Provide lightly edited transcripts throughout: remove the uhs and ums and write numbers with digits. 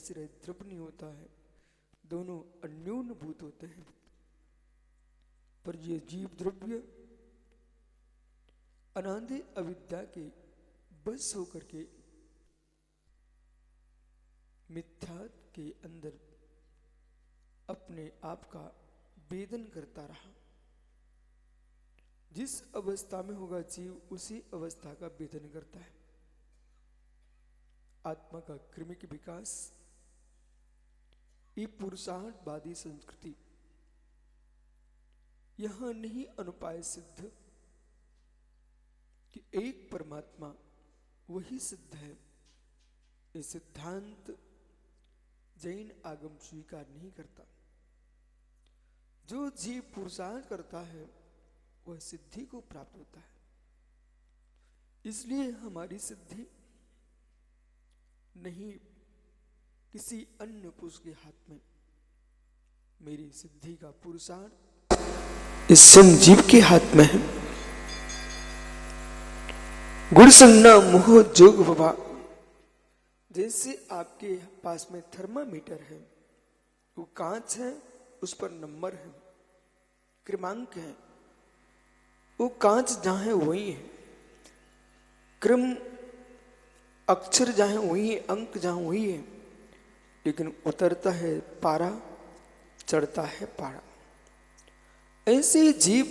से रहित द्रव्य नहीं होता है, दोनों अन्योन्य भूत होते हैं। पर ये जीव द्रव्य अनादि अविद्या के बस होकर के मिथ्या के अंदर अपने आप का वेदन करता रहा। जिस अवस्था में होगा जीव, उसी अवस्था का वेदन करता है। आत्मा का क्रमिक विकास, ये पुरुषार्थवादी संस्कृति यहां नहीं अनुपाय सिद्ध कि एक परमात्मा वही सिद्ध है। ये सिद्धांत जैन आगम स्वीकार नहीं करता। जो जीव पुरुषार्थ करता है वह सिद्धि को प्राप्त होता है। इसलिए हमारी सिद्धि नहीं किसी अन्य पुरुष के हाथ में, मेरी सिद्धि का पुरुषार्थ इस स्वयं जीव के हाथ में है। गुण संज्ञा मोह जोग भवा, जैसे आपके पास में थर्मामीटर है, वो कांच है, उस पर नंबर है, क्रमांक है। वो कांच जहां है वही है, क्रम अक्षर जहां है वही है, अंक जहां वही है, लेकिन उतरता है पारा, चढ़ता है पारा। ऐसे जीव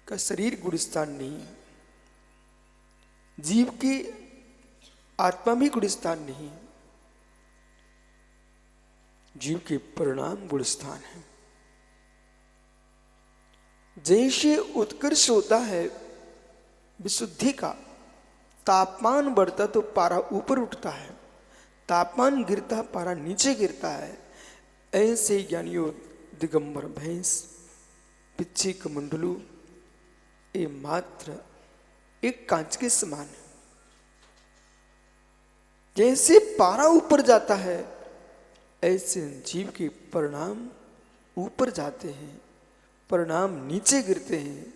का शरीर गुणस्थान नहीं है, जीव की आत्मा भी गुणस्थान नहीं है, जीव के परिणाम गुणस्थान है। जैसे उत्कर्ष होता है विशुद्धि का, तापमान बढ़ता तो पारा ऊपर उठता है, तापमान गिरता पारा नीचे गिरता है। ऐसे ज्ञानियों दिगंबर भैंस, पिच्छी कमंडलू, ये मात्र एक कांच के समान है। जैसे पारा ऊपर जाता है, ऐसे जीव के परिणाम ऊपर जाते हैं, परिणाम नीचे गिरते हैं।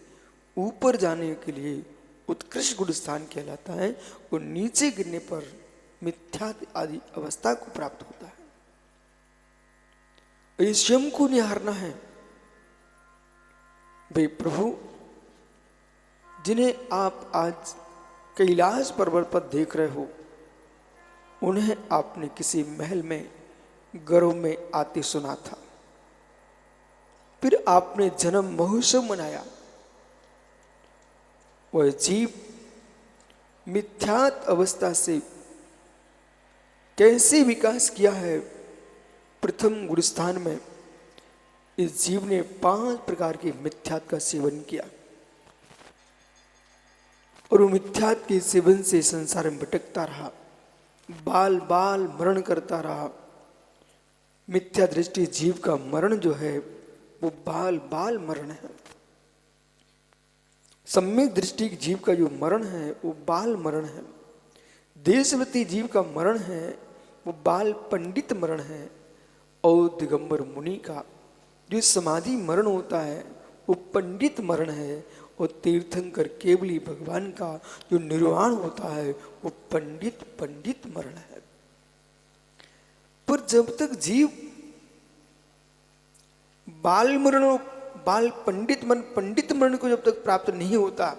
ऊपर जाने के लिए उत्कृष्ट गुण स्थान कहलाता है, और नीचे गिरने पर मिथ्या आदि अवस्था को प्राप्त होता है। इस स्वयं को निहारना है। भाई प्रभु, जिन्हें आप आज कैलाश पर्वत पर देख रहे हो, उन्हें आपने किसी महल में गर्व में आते सुना था, फिर आपने जन्म महोत्सव मनाया। वह जीव मिथ्यात अवस्था से कैसे विकास किया है। प्रथम गुणस्थान में इस जीव ने 5 प्रकार के मिथ्यात का सेवन किया, और वो मिथ्यात के सेवन से संसार में भटकता रहा, बाल बाल मरण करता रहा। मिथ्या दृष्टि जीव का मरण जो है वो बाल बाल मरण है। सम्यक दृष्टि जीव का जो मरण है वो बाल मरण है। देशवती जीव का मरण है वो बाल पंडित मरण है। और दिगंबर मुनि का जो समाधि मरण होता है वो पंडित मरण है। और तीर्थंकर केवली भगवान का जो निर्वाण होता है वो पंडित पंडित मरण है। पर जब तक जीव बाल मरण, बाल पंडित मरण को जब तक प्राप्त नहीं होता,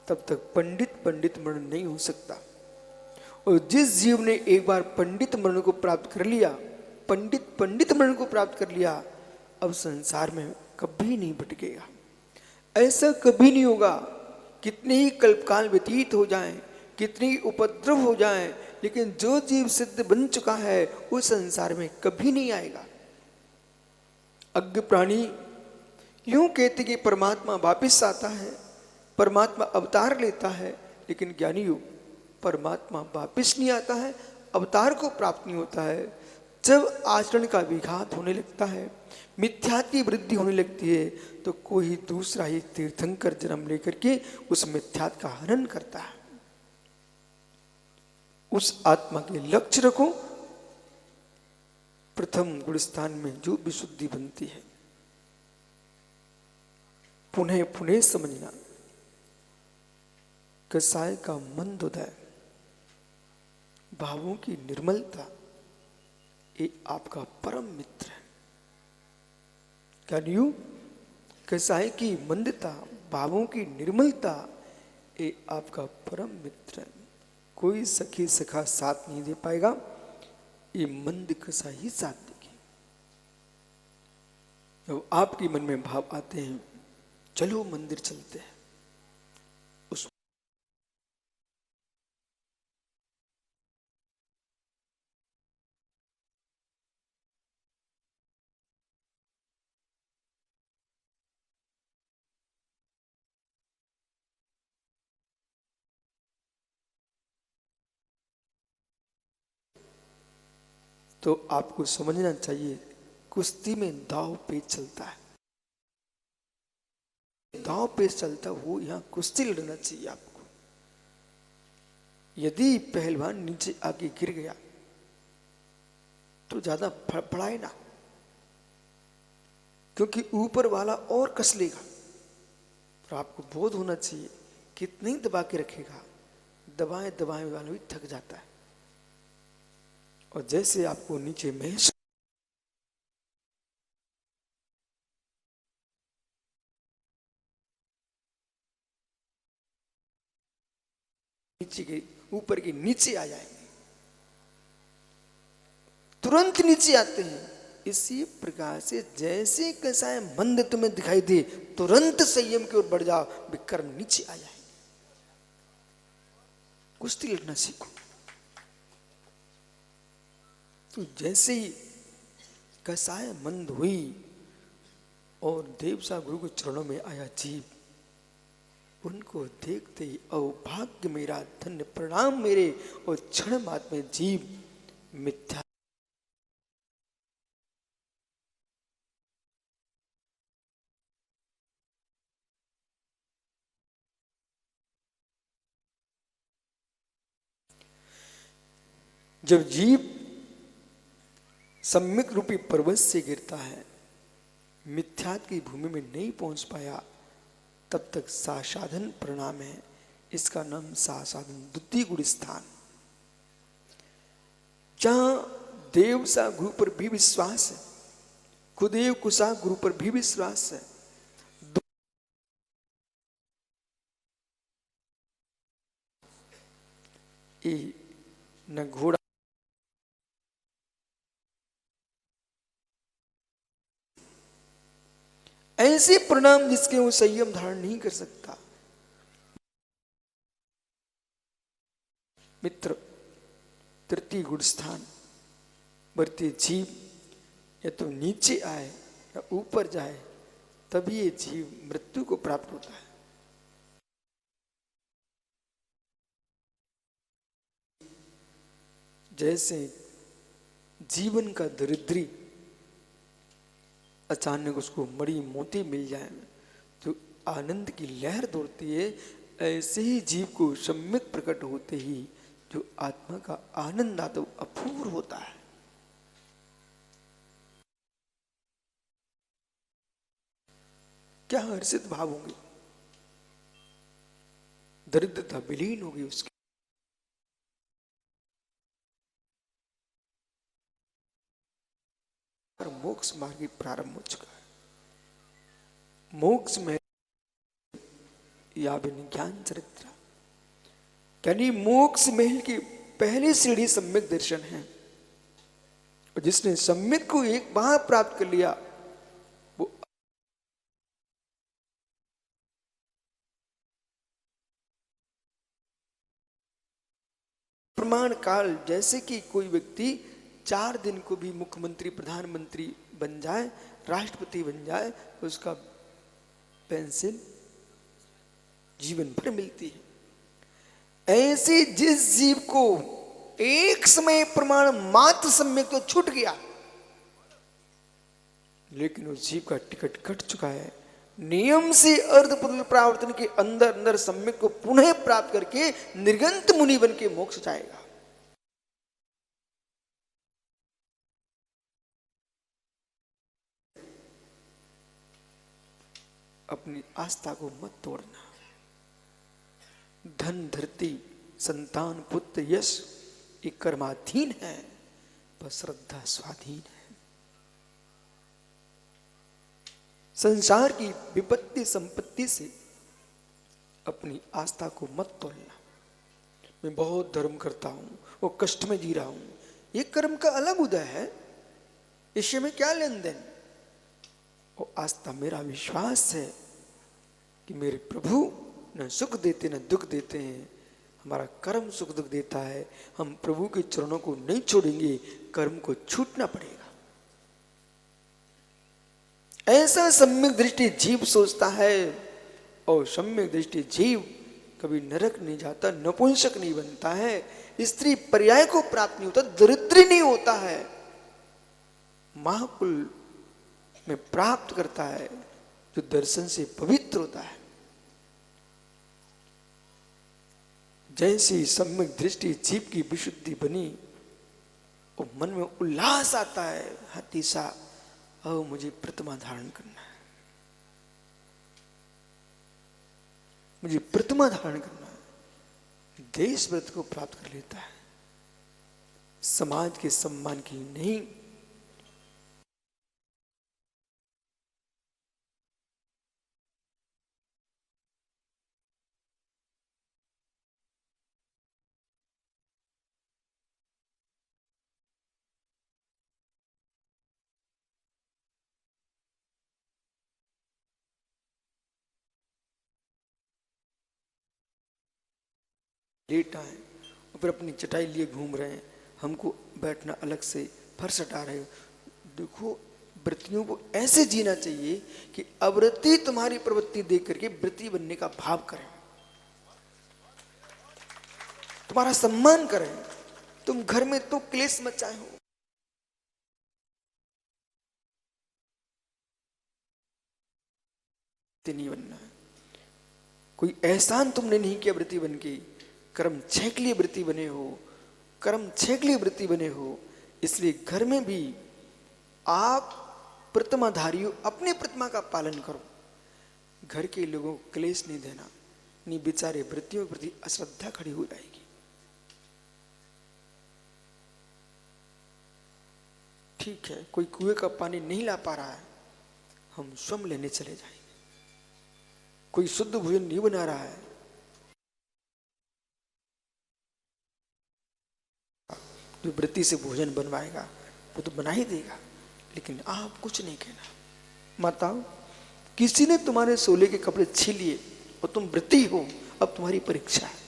तब तक पंडित पंडित मरण नहीं हो सकता। और जिस जीव ने एक बार पंडित मरण को प्राप्त कर लिया, पंडित पंडित मरण को प्राप्त कर लिया, अब संसार में कभी नहीं भटकेगा। ऐसा कभी नहीं होगा। कितने ही कल्पकाल व्यतीत हो जाएं, कितनी ही उपद्रव हो जाएं, लेकिन जो जीव सिद्ध बन चुका है वो संसार में कभी नहीं आएगा। अज्ञ प्राणी यूं कहते कि परमात्मा वापिस आता है, परमात्मा अवतार लेता है, लेकिन ज्ञानियों परमात्मा वापिस नहीं आता है, अवतार को प्राप्त नहीं होता है। जब आचरण का विघात होने लगता है, मिथ्या की वृद्धि होने लगती है, तो कोई दूसरा ही तीर्थंकर जन्म लेकर के उस मिथ्या का हनन करता है। उस आत्मा के लक्ष्य रखो। प्रथम गुणस्थान में जो विशुद्धि बनती है, पुनः पुनः समझना, कसाय का मंद उदय भावों की निर्मलता ये आपका परम मित्र है। कैन यू कसाई की मंदता, भावों की निर्मलता ये आपका परम मित्र है। कोई सखी सखा साथ नहीं दे पाएगा, ये मंद कसा ही साथ देगी। जब आपके मन में भाव आते हैं चलो मंदिर चलते हैं, उस तो आपको समझना चाहिए कुश्ती में दाव पेच चलता है, दाव पेच चलता वो यहां कुश्ती लड़ना चाहिए आपको। यदि पहलवान नीचे आके गिर गया तो ज्यादा फड़फड़ाए ना, क्योंकि ऊपर वाला और कस लेगा। तो आपको बोध होना चाहिए कितने ही दबा के रखेगा, दबाए दबाए वाला भी थक जाता है। और जैसे आपको नीचे महसूस नीचे के ऊपर के नीचे आ जाएंगे, तुरंत नीचे आते हैं। इसी प्रकार से जैसे कसाय मंद तुम्हें दिखाई दे तुरंत संयम की ओर बढ़ जाओ, विक्रम नीचे आ जाएंगे। कुश्ती लड़ना सीखो। तो जैसे ही कसाय मंद हुई और देवसा गुरु के चरणों में आया जीव, उनको देखते ही अभाग्य मेरा, धन्य प्रणाम मेरे, और क्षण मात्र में जीव मिथ्या जब जीव सम्यक रूपी पर्वत से गिरता है, मिथ्यात की भूमि में नहीं पहुंच पाया, तब तक सासाधन प्रणाम है। इसका नाम सासाधन द्वितीय गुण स्थान। जहां देव सा गुरु पर भी विश्वास है, कुदेव कुसा गुरु पर भी विश्वास है, न घोड़ा ऐसे प्रणाम जिसके वो संयम धारण नहीं कर सकता। मित्र तृतीय गुण स्थान बढ़ते जीव या तो नीचे आए या ऊपर जाए, तभी ये जीव मृत्यु को प्राप्त होता है। जैसे जीवन का दरिद्री अचानक उसको मड़ी मोती मिल जाए तो आनंद की लहर दौड़ती है, ऐसे ही जीव को सम्यक प्रकट होते ही जो आत्मा का आनंद आता है अपूर्व होता है। क्या हर्षित भाव होंगे, दरिद्रता विलीन होगी उसकी। मोक्ष मार्ग प्रारंभ हो चुका है। मोक्ष में या ज्ञान चरित्र यानी मोक्ष महल की पहली सीढ़ी सम्यक दर्शन है। और जिसने सम्यक को एक बार प्राप्त कर लिया वो प्रमाण काल, जैसे कि कोई व्यक्ति 4 दिन को भी मुख्यमंत्री प्रधानमंत्री बन जाए, राष्ट्रपति बन जाए, उसका पेंशन जीवन भर मिलती है। ऐसे जिस जीव को एक समय प्रमाण मात्र सम्यक तो छूट गया, लेकिन उस जीव का टिकट कट चुका है, नियम से अर्धपुरुष प्रावर्तन के अंदर अंदर सम्यक को पुनः प्राप्त करके निर्गंत मुनि बन के मोक्ष जाएगा। अपनी आस्था को मत तोड़ना। धन धरती संतान पुत्र यश ये कर्माधीन है, पर श्रद्धा स्वाधीन है। संसार की विपत्ति संपत्ति से अपनी आस्था को मत तोलना। मैं बहुत धर्म करता हूं, वो कष्ट में जी रहा हूं, ये कर्म का अलग उदय है, इससे में क्या लेन देन। वो आस्था मेरा विश्वास है कि मेरे प्रभु न सुख देते न दुख देते हैं, हमारा कर्म सुख दुख देता है। हम प्रभु के चरणों को नहीं छोड़ेंगे, कर्म को छूटना पड़ेगा। ऐसा सम्यक दृष्टि जीव सोचता है, और सम्यक दृष्टि जीव कभी नरक नहीं जाता, नपुंसक नहीं बनता है, स्त्री पर्याय को प्राप्त नहीं होता, दरिद्र नहीं होता है, महाकुल में प्राप्त करता है, जो दर्शन से पवित्र होता है। जैसी सम्यक दृष्टि जीव की विशुद्धि बनी, और मन में उल्लास आता है, हतीसा अब मुझे प्रतिमा धारण करना है, मुझे प्रतिमा धारण करना है, देश व्रत को प्राप्त कर लेता है, समाज के सम्मान की नहीं। लेट आए और फिर अपनी चटाई लिए घूम रहे हैं, हमको बैठना अलग से, फर्श हटा रहे हो। देखो, व्रतियों को ऐसे जीना चाहिए कि अव्रती तुम्हारी प्रवृत्ति देख करके व्रती बनने का भाव करें, तुम्हारा सम्मान करें। तुम घर में तो क्लेश मचाए हो, नहीं बनना है। कोई एहसान तुमने नहीं किया व्रती बन के, कर्म क्षय के लिए व्रती बने हो, कर्म क्षय के लिए व्रती बने हो। इसलिए घर में भी आप प्रतिमाधारी हो, अपनी प्रतिमा का पालन करो, घर के लोगों को क्लेश नहीं देना, नहीं बेचारे व्रतियों के प्रति अश्रद्धा खड़ी हो जाएगी। ठीक है, कोई कुएं का पानी नहीं ला पा रहा है, हम स्वयं लेने चले जाएंगे। कोई शुद्ध भोजन नहीं बना रहा है, जो व्रती से भोजन बनवाएगा वो तो बना ही देगा, लेकिन आप कुछ नहीं कहना। माताओं, किसी ने तुम्हारे सोले के कपड़े छीन लिए और तुम व्रती हो, अब तुम्हारी परीक्षा है।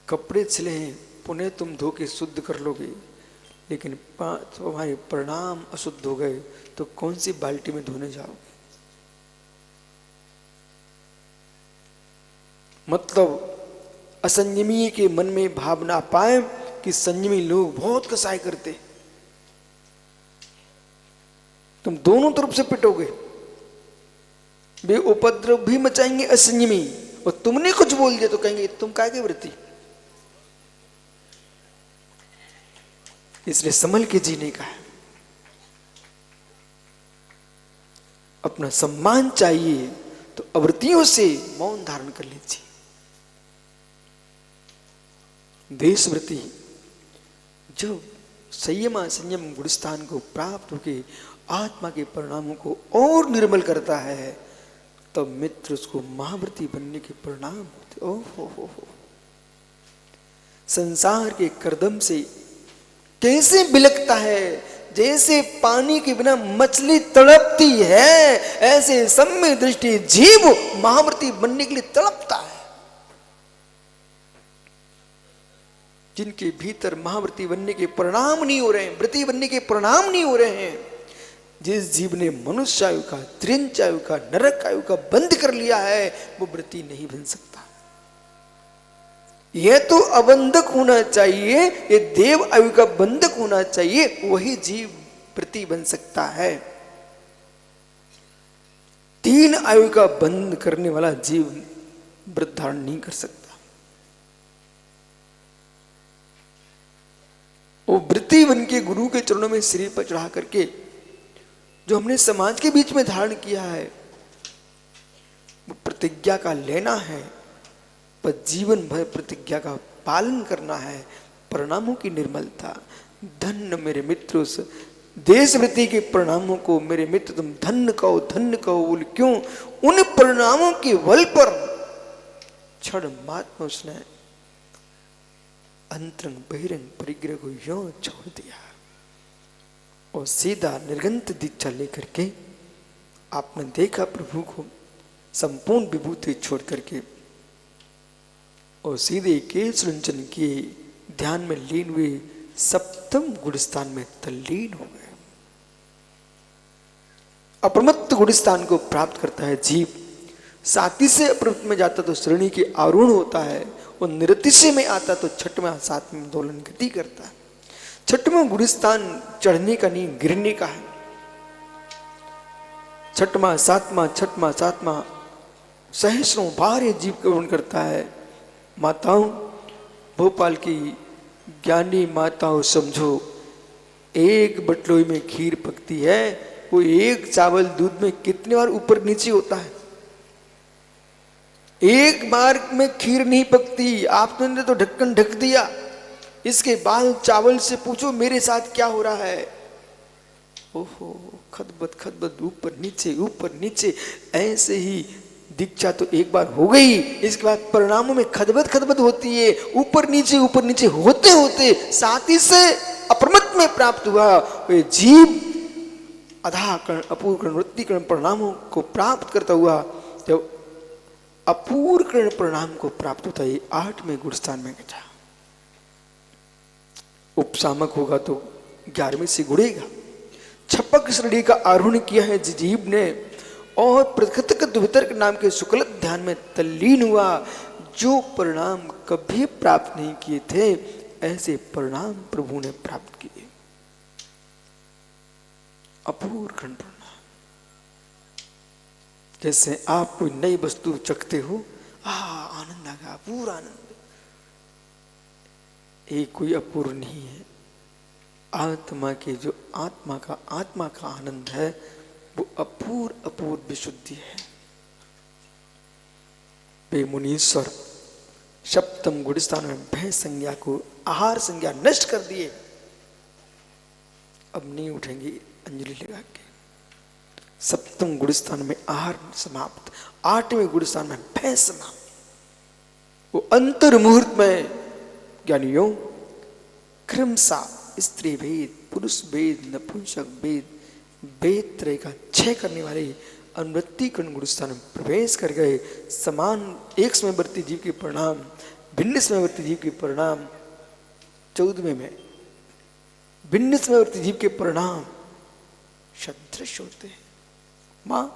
कपड़े छिले हैं, पुनः तुम धो के शुद्ध कर लोगे, लेकिन तुम्हारे परिणाम अशुद्ध हो गए तो कौन सी बाल्टी में धोने जाओगे? मतलब असंयमी के मन में भाव ना पाए कि संयमी लोग बहुत कसाई करते, तुम दोनों तरफ से पिटोगे। वे उपद्रव भी मचाएंगे असंयमी, और तुमने कुछ बोल दिया तो कहेंगे तुम काय के व्रती। इसलिए संभल के जीने का है। अपना सम्मान चाहिए तो अव्रतियों से मौन धारण कर लीजिए। देशव्रती जो संयम संयम गुणस्थान को प्राप्त होकर आत्मा के परिणामों को और निर्मल करता है, तब मित्र उसको महाव्रती बनने के परिणाम होते। ओहो हो, संसार के करदम से कैसे बिलकता है, जैसे पानी के बिना मछली तड़पती है, ऐसे सम्यक दृष्टि जीव महाव्रती बनने के लिए तड़पता है। जिनके भीतर महाव्रती बनने के परिणाम नहीं हो रहे हैं, व्रती बनने के परिणाम नहीं हो रहे हैं, जिस जीव ने मनुष्य आयु का, त्रिंच आयु का, नरक आयु का बंद कर लिया है, वो व्रती नहीं बन सकता। यह तो अबंधक होना चाहिए, ये देव आयु का बंधक होना चाहिए, वही जीव व्रती बन सकता है। 3 आयु का बंध करने वाला जीव व्रत धारण नहीं कर सकता। वो व्रती बन के गुरु के चरणों में सिर पर चढ़ा करके जो हमने समाज के बीच में धारण किया है, वो प्रतिज्ञा का लेना है, पर जीवन भर प्रतिज्ञा का पालन करना है, परिणामों की निर्मलता। धन्य मेरे मित्र उस देशवृत्ति के परिणामों को मेरे मित्र तुम धन्य कहो। बोल क्यों? उन परिणामों के बल पर क्षण मात्र में उसने अंतरंग बहिरंग परिग्रह को यों छोड़ दिया और सीधा निर्गंत दीक्षा लेकर के आपने देखा प्रभु को संपूर्ण विभूति छोड़ करके और सीधे केश रुंचन किए ध्यान में लीन हुए सप्तम गुणस्थान में तल्लीन हो गए। अप्रमत्त गुणस्थान को प्राप्त करता है जीव। साती से अप्रमत्त में जाता तो श्रेणी के आरूढ़ होता है और निरतिशय में आता तो छठवां सातवें दोलन गति करता है। छठवां गुणस्थान चढ़ने का नहीं, गिरने का है। छठवां सातवां सहस्रों बार ये जीव का वर्णन करता है। माताओं, भोपाल की ज्ञानी माताओं समझो, एक बटलोई में खीर पकती है, वो एक चावल दूध में कितने बार ऊपर नीचे होता है? एक बार में खीर नहीं पकती, आपने तो ढक्कन ढक दिया। इसके बाद चावल से पूछो मेरे साथ क्या हो रहा है। ओहो, खदबद ऊपर नीचे ऐसे ही दीक्षा तो एक बार हो गई, इसके बाद परिणामों में खदबद होती है। ऊपर नीचे होते होते साथी से अप्रमत्त में प्राप्त हुआ वे जीव अधाकरण अपूर्वकरण वृत्तिकरण परिणामों को प्राप्त करता हुआ जब अपूर्वकरण परिणाम को प्राप्त होता है 8वें गुणस्थान में गया। उपसामक होगा तो 11वें से गुड़ेगा। छपक श्रेणी का आरोहण किया है जीव ने और प्रकृतिक द्वितर्क नाम के शुक्ल ध्यान में तल्लीन हुआ। जो परिणाम कभी प्राप्त नहीं किए थे ऐसे परिणाम प्रभु ने प्राप्त किए। अपूर्व परिणाम। जैसे आप कोई नई वस्तु चखते हो, आनंद आ गया, पूरा आनंद। एक कोई अपूर्व नहीं है। आत्मा के जो आत्मा का आनंद है वो अपूर्व विशुद्धि है। वे मुनीश्वर सप्तम गुणस्थान में भय संज्ञा को आहार संज्ञा नष्ट कर दिए। अब नहीं उठेंगे अंजलि लगा के। सप्तम गुणस्थान में आहार समाप्त, 8वें गुणस्थान में भय समाप्त। वो अंतर मुहूर्त में ज्ञानियों क्रमशः स्त्री भेद, पुरुष भेद, नपुंसक भेद त्रय का क्षय करने वाले अनुवृत्ति कर्ण गुणस्थान में प्रवेश कर गए। समान एक समयवर्ती जीव के परिणाम, भिन्न समयवर्ती जीव के परिणाम 14वें में भिन्न समयवर्ती जीव के परिणाम सदृश होते हैं। मां,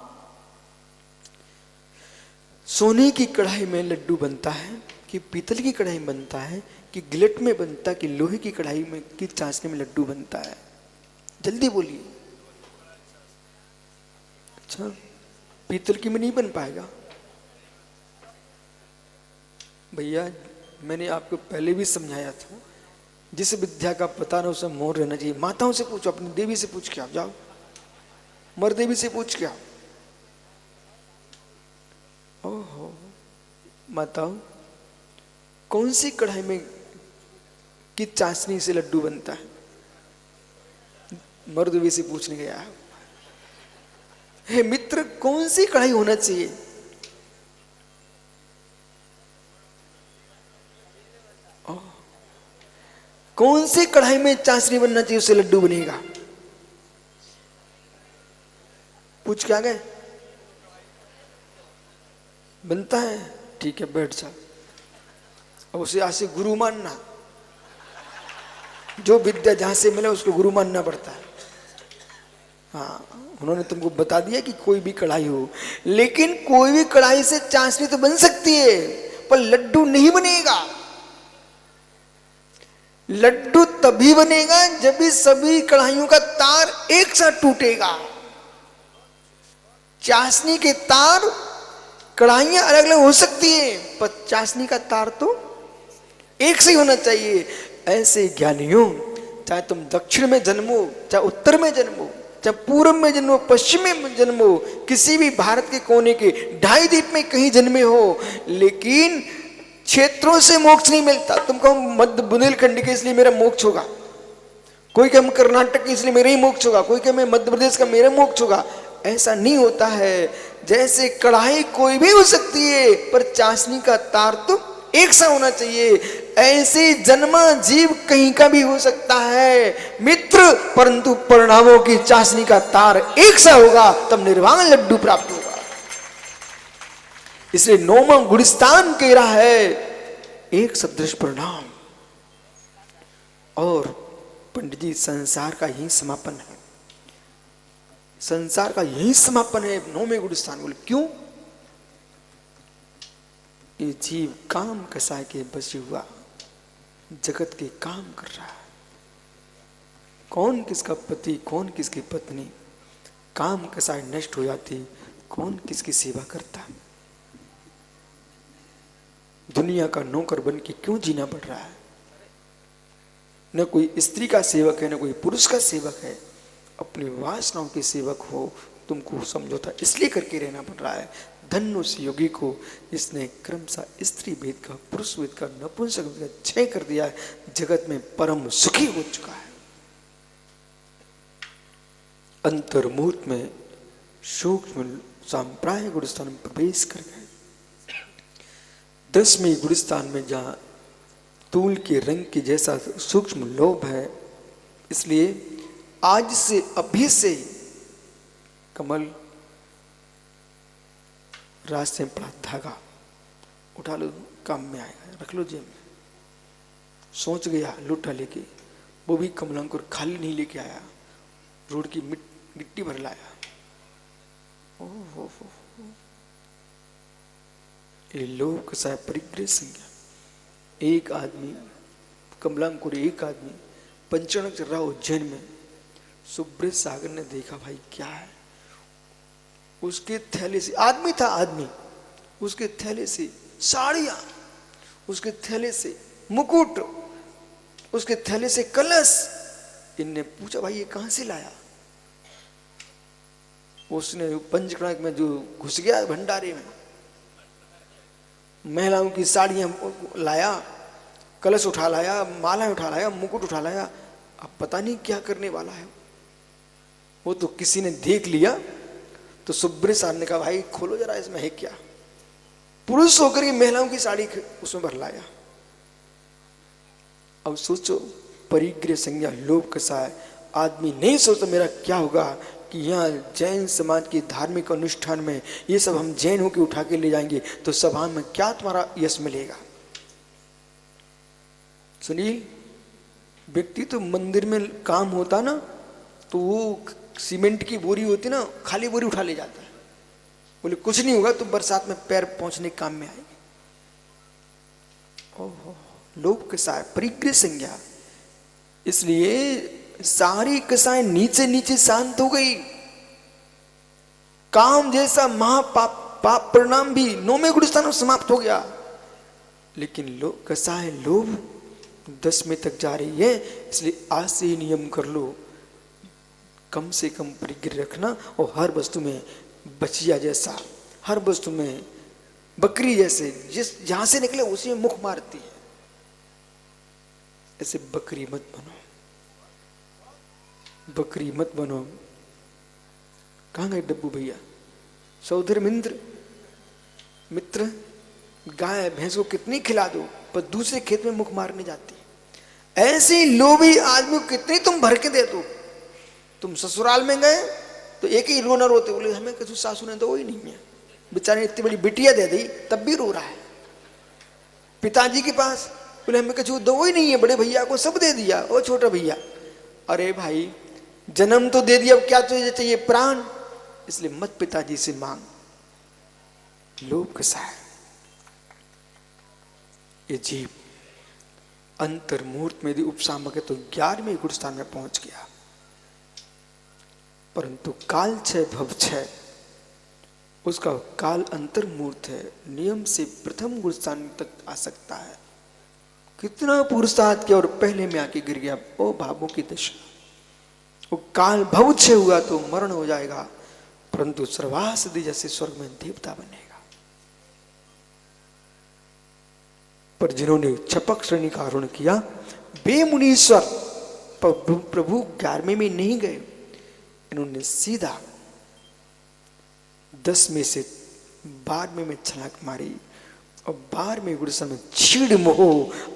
सोने की कढ़ाई में लड्डू बनता है कि पीतल की कढ़ाई में बनता है कि गिलट में बनता कि लोहे की कढ़ाई में की चाशनी में लड्डू बनता है? जल्दी बोलिए। अच्छा, पीतल की में नहीं बन पाएगा भैया। मैंने आपको पहले भी समझाया था, जिस विद्या का पता ना उसे मोह रहना चाहिए। माताओं से पूछो, अपनी देवी से पूछ के आओ, जाओ मर देवी से पूछ के आओ। ओहो, माताओं कौन सी कढ़ाई में की चाशनी से लड्डू बनता है? मर देवी से पूछने गया। हे मित्र, कौन सी कढ़ाई होना चाहिए? कौन सी कढ़ाई में चाशनी बनना चाहिए उससे लड्डू बनेगा? पूछ के आ गए? बनता है, ठीक है, बैठ जा। अब उसे आज से गुरु मानना, जो विद्या जहां से मिले उसको गुरु मानना पड़ता है। हाँ, उन्होंने तुमको बता दिया कि कोई भी कढ़ाई हो, लेकिन कोई भी कढ़ाई से चाशनी तो बन सकती है पर लड्डू नहीं बनेगा। लड्डू तभी बनेगा जब भी सभी कढ़ाइयों का तार एक साथ टूटेगा। चाशनी के तार, कढ़ाइयां अलग अलग हो सकती है पर चाशनी का तार तो एक से ही होना चाहिए। ऐसे ज्ञानियों, चाहे तुम दक्षिण में जन्मो, चाहे उत्तर में जन्मो, चाहे पूर्व में जन्मो, पश्चिम में जन्मो, किसी भी भारत के कोने के ढाई द्वीप में कहीं जन्मे हो, लेकिन क्षेत्रों से मोक्ष नहीं मिलता। तुम कहो मध्य बुंदेलखंड के इसलिए मेरा मोक्ष होगा, कोई कहे कर्नाटक के इसलिए मेरा ही मोक्ष होगा, कोई कहे मैं मध्य प्रदेश का मेरा मोक्ष होगा। ऐसा नहीं होता है। जैसे कढ़ाई कोई भी हो सकती है, पर चाशनी का तार तो एक सा होना चाहिए। ऐसे जन्मा जीव कहीं का भी हो सकता है मित्र, परंतु परिणामों की चाशनी का तार एक सा होगा, तब निर्वाण लड्डू प्राप्त होगा। इसलिए नौमा गुणस्थान कह रहा है एक सदृश परिणाम। और पंडित जी संसार का यही समापन है, संसार का यही समापन है नौवें गुणस्थान। बोले क्यों? ये जीव काम कसाय के बसे हुआ जगत के काम कर रहा है। कौन किसका पति, कौन किसकी पत्नी, काम कसाय नष्ट हो जाती, कौन किसकी सेवा करता। दुनिया का नौकर बन के क्यों जीना पड़ रहा है? न कोई स्त्री का सेवक है, न कोई पुरुष का सेवक है। अपनी वासनाओं के सेवक हो, तुमको समझौता इसलिए करके रहना पड़ रहा है। धन्य उस योगी को जिसने क्रमशः स्त्री भेद का, पुरुष भेद का, नपुंसक भेद का क्षय कर दिया है, जगत में परम सुखी हो चुका है। अंतर्मुहूर्त में सूक्ष्म सांप्राय गुणस्थान में प्रवेश कर गए। 10वें गुणस्थान में जहां तूल के रंग के जैसा सूक्ष्म लोभ है, इसलिए आज से अभी से ही कमल रास्ते में पड़ा धागा उठा लो, काम में आएगा, रख लो जेब में। सोच गया लूटा लेके, वो भी कमलांकुर खाली नहीं लेके आया, रोड की मिट्टी भर लाया। ओह ये लोक सा परिग्रह संज्ञा। एक आदमी कमलांकुर, एक आदमी पंचनक चल रहा उज्जैन में, सुब्रत सागर ने देखा भाई क्या है, उसके थैले से, आदमी था आदमी, उसके थैले से साड़ियां, उसके थैले से मुकुट, उसके थैले से कलश। इनने पूछा भाई ये कहां से लाया? उसने पंचकणक में जो घुस गया भंडारे में, महिलाओं की साड़ियां लाया, कलश उठा लाया, माला उठा लाया, मुकुट उठा लाया। अब पता नहीं क्या करने वाला है वो। तो किसी ने देख लिया तो सुब्रत साहब ने कहा भाई खोलो जरा, इसमें है क्या? पुरुष होकर के महिलाओं की साड़ी उसमें भर लाया। अब सोचो परिग्रह संज्ञा लोभ कसा है। आदमी नहीं सोचता मेरा क्या होगा कि यहाँ जैन समाज के धार्मिक अनुष्ठान में ये सब हम जैन होकर उठा के ले जाएंगे तो सभा में क्या तुम्हारा यश मिलेगा। सुनील, व्यक्ति तो मंदिर में काम होता ना, तो वो सीमेंट की बोरी होती ना, खाली बोरी उठा ले जाता है, बोले कुछ नहीं होगा, तो बरसात में पैर पहुंचने काम में आएगी। ओहो, लोभ कसाय परिग्रह संज्ञा। इसलिए सारी कसाएं नीचे नीचे शांत हो गई। काम जैसा महापाप परिणाम भी 9वें गुणस्थान में समाप्त हो गया। लेकिन कसाय लोभ 10वें तक जा रही है। इसलिए आज से ही नियम कर लो, कम से कम परिग्रह रखना, और हर वस्तु में बचिया जैसा, हर वस्तु में बकरी जैसे, जिस जहां से निकले उसी में मुख मारती है, ऐसे बकरी मत बनो, बकरी मत बनो। कहां गए डब्बू भैया? सौधर मित्र, गाय भैंस को कितनी खिला दो पर दूसरे खेत में मुख मारने जाती है। ऐसे लोभी आदमी को कितनी तुम भर के दे दो। तुम ससुराल में गए तो एक ही रोना रोते, बोले हमें किसी सासू ने दो ही नहीं है, बेचारे इतनी बड़ी बिटिया दे दी तब भी रो रहा है। पिताजी के पास, बोले हमें कुछ दो ही नहीं है, बड़े भैया को सब दे दिया, ओ छोटा भैया। अरे भाई जन्म तो दे दिया, अब क्या तुझे चाहिए? प्राण। इसलिए मत पिताजी से मांग। लोभ कसा है। ये जीव अंतर्मुहूर्त में यदि उपसामक है तो 11वें गुणस्थान में पहुंच गया। परंतु काल क्षय भव क्षय, उसका काल अंतर्मुहूर्त है, नियम से प्रथम गुणस्थान तक आ सकता है। कितना पुरुषार्थ किया और पहले में आके गिर गया। ओ भावों की दशा। वो काल भव क्षय हुआ तो मरण हो जाएगा, परंतु सर्वासिद्धि जैसे स्वर्ग में देवता बनेगा। पर जिन्होंने छपक श्रेणी का आरोहण किया वे मुनीश्वर प्रभु 11वें में नहीं गए, इन्होंने सीधा 10 में से 12वें में छलांग मारी और 12वें गुरुस्थान में छीड़ मोह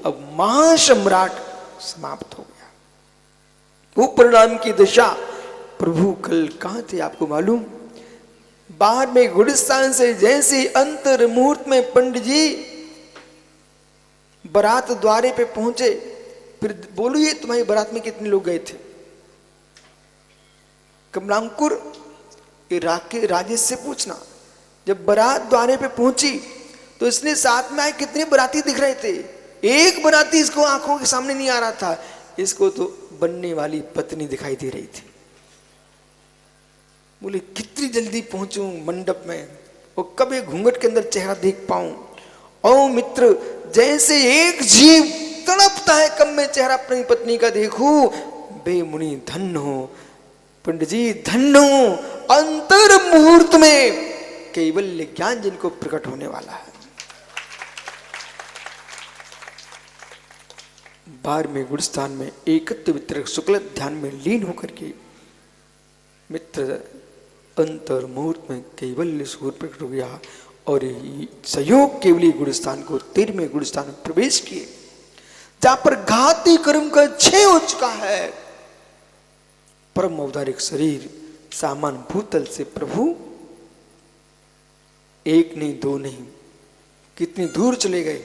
अब महासम्राट समाप्त हो गया। वो परिणाम की दशा प्रभु कल कहां थे आपको मालूम? 12वें गुरुस्थान से जैसे अंतर मुहूर्त में पंडित जी बारात द्वारे पे पहुंचे, फिर बोलिए तुम्हारी बारात में कितने लोग गए थे? कमलांकुर राजेश से पूछना। जब बारात द्वारे पे पहुंची तो इसने साथ में आए कितने बाराती दिख रहे थे? एक बाराती इसको आंखों के सामने नहीं आ रहा था, इसको तो बनने वाली पत्नी दिखाई दे रही थी। बोले कितनी जल्दी पहुंचूं मंडप में और कब एक घूंघट के अंदर चेहरा देख पाऊं। ओ मित्र, जैसे एक जीव तड़पता है कब मैं चेहरा अपनी पत्नी का देखूं, बे मुनि धन्य हो, पंडित जी धन्य हो, अंतर मुहूर्त में कैवल्य ज्ञान जिनको प्रकट होने वाला है। 12वें गुरुस्थान में एकत्व वितरक शुक्ल ध्यान में लीन होकर के मित्र अंतर मुहूर्त में कैवल्य स्वरूप प्रकट हो गया और सहयोग केवली गुरुस्थान को 13वें गुरुस्थान में प्रवेश किए, जहां पर घाती कर्म का क्षय हो चुका है। परम औदारिक शरीर सामान भूतल से प्रभु एक नहीं दो नहीं कितनी दूर चले गए,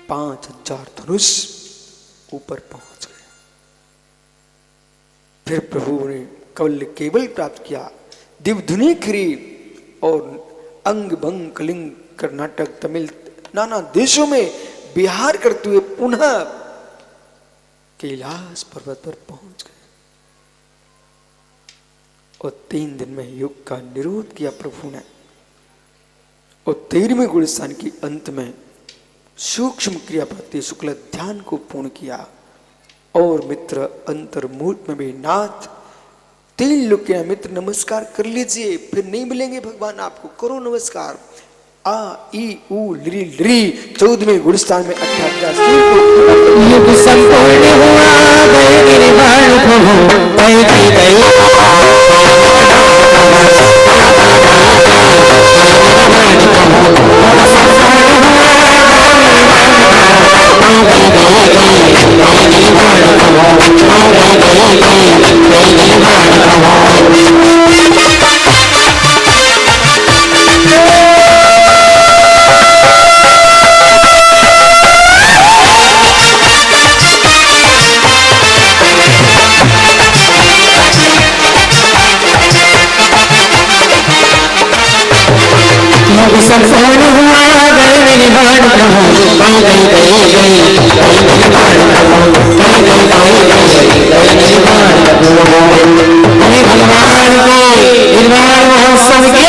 5000 धनुष ऊपर पहुंच गए। फिर प्रभु ने केवल प्राप्त किया, दिव्यधुनी खिरी और अंग भंग कलिंग कर्नाटक तमिल नाना देशों में विहार करते हुए पुनः कैलाश पर्वत पर पहुंच गए और 3 दिन में योग का निरोध किया प्रभु ने। और 13वें गुरुस्थान के अंत में सूक्ष्म क्रिया प्रति शुक्ल ध्यान को पूर्ण किया और मित्र अंतर मुहूर्त में भी नाथ 3 लोग के मित्र नमस्कार कर लीजिए, फिर नहीं मिलेंगे भगवान आपको, करो नमस्कार। आ ई उ लिरी लिरी 14वें गुरुस्थान में 18 युग संपूर्ण हुआ गए निर्वाण प्रभु संपूर्ण हुआ गए निर्वाण भगवान के निर्वाण महोत्सव के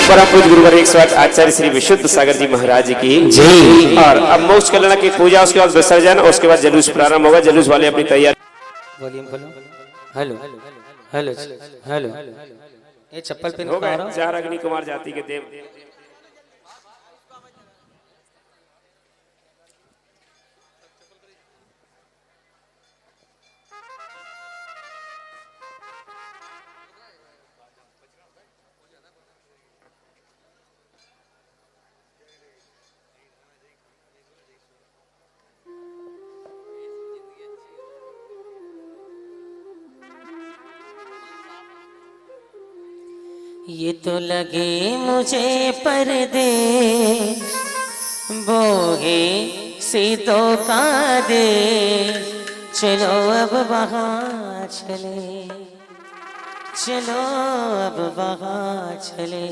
परम पूज्य गुरुवर 108 आचार्य श्री विशुद्ध सागर जी महाराज की जय। और अब मोक्ष कल्याण की पूजा, उसके बाद विसर्जन, उसके बाद जुलूस प्रारंभ होगा। जुलूस वाले अपनी तैयारी। वॉल्यूम खोलो। हेलो हेलो हेलो, ये चप्पल पहन हो गए 4 अग्नि कुमार जाति के देव। ये तो लगे मुझे पर्दे बोहे सीतों का दे, चलो अब वहाँ चले, चलो अब वहाँ चले,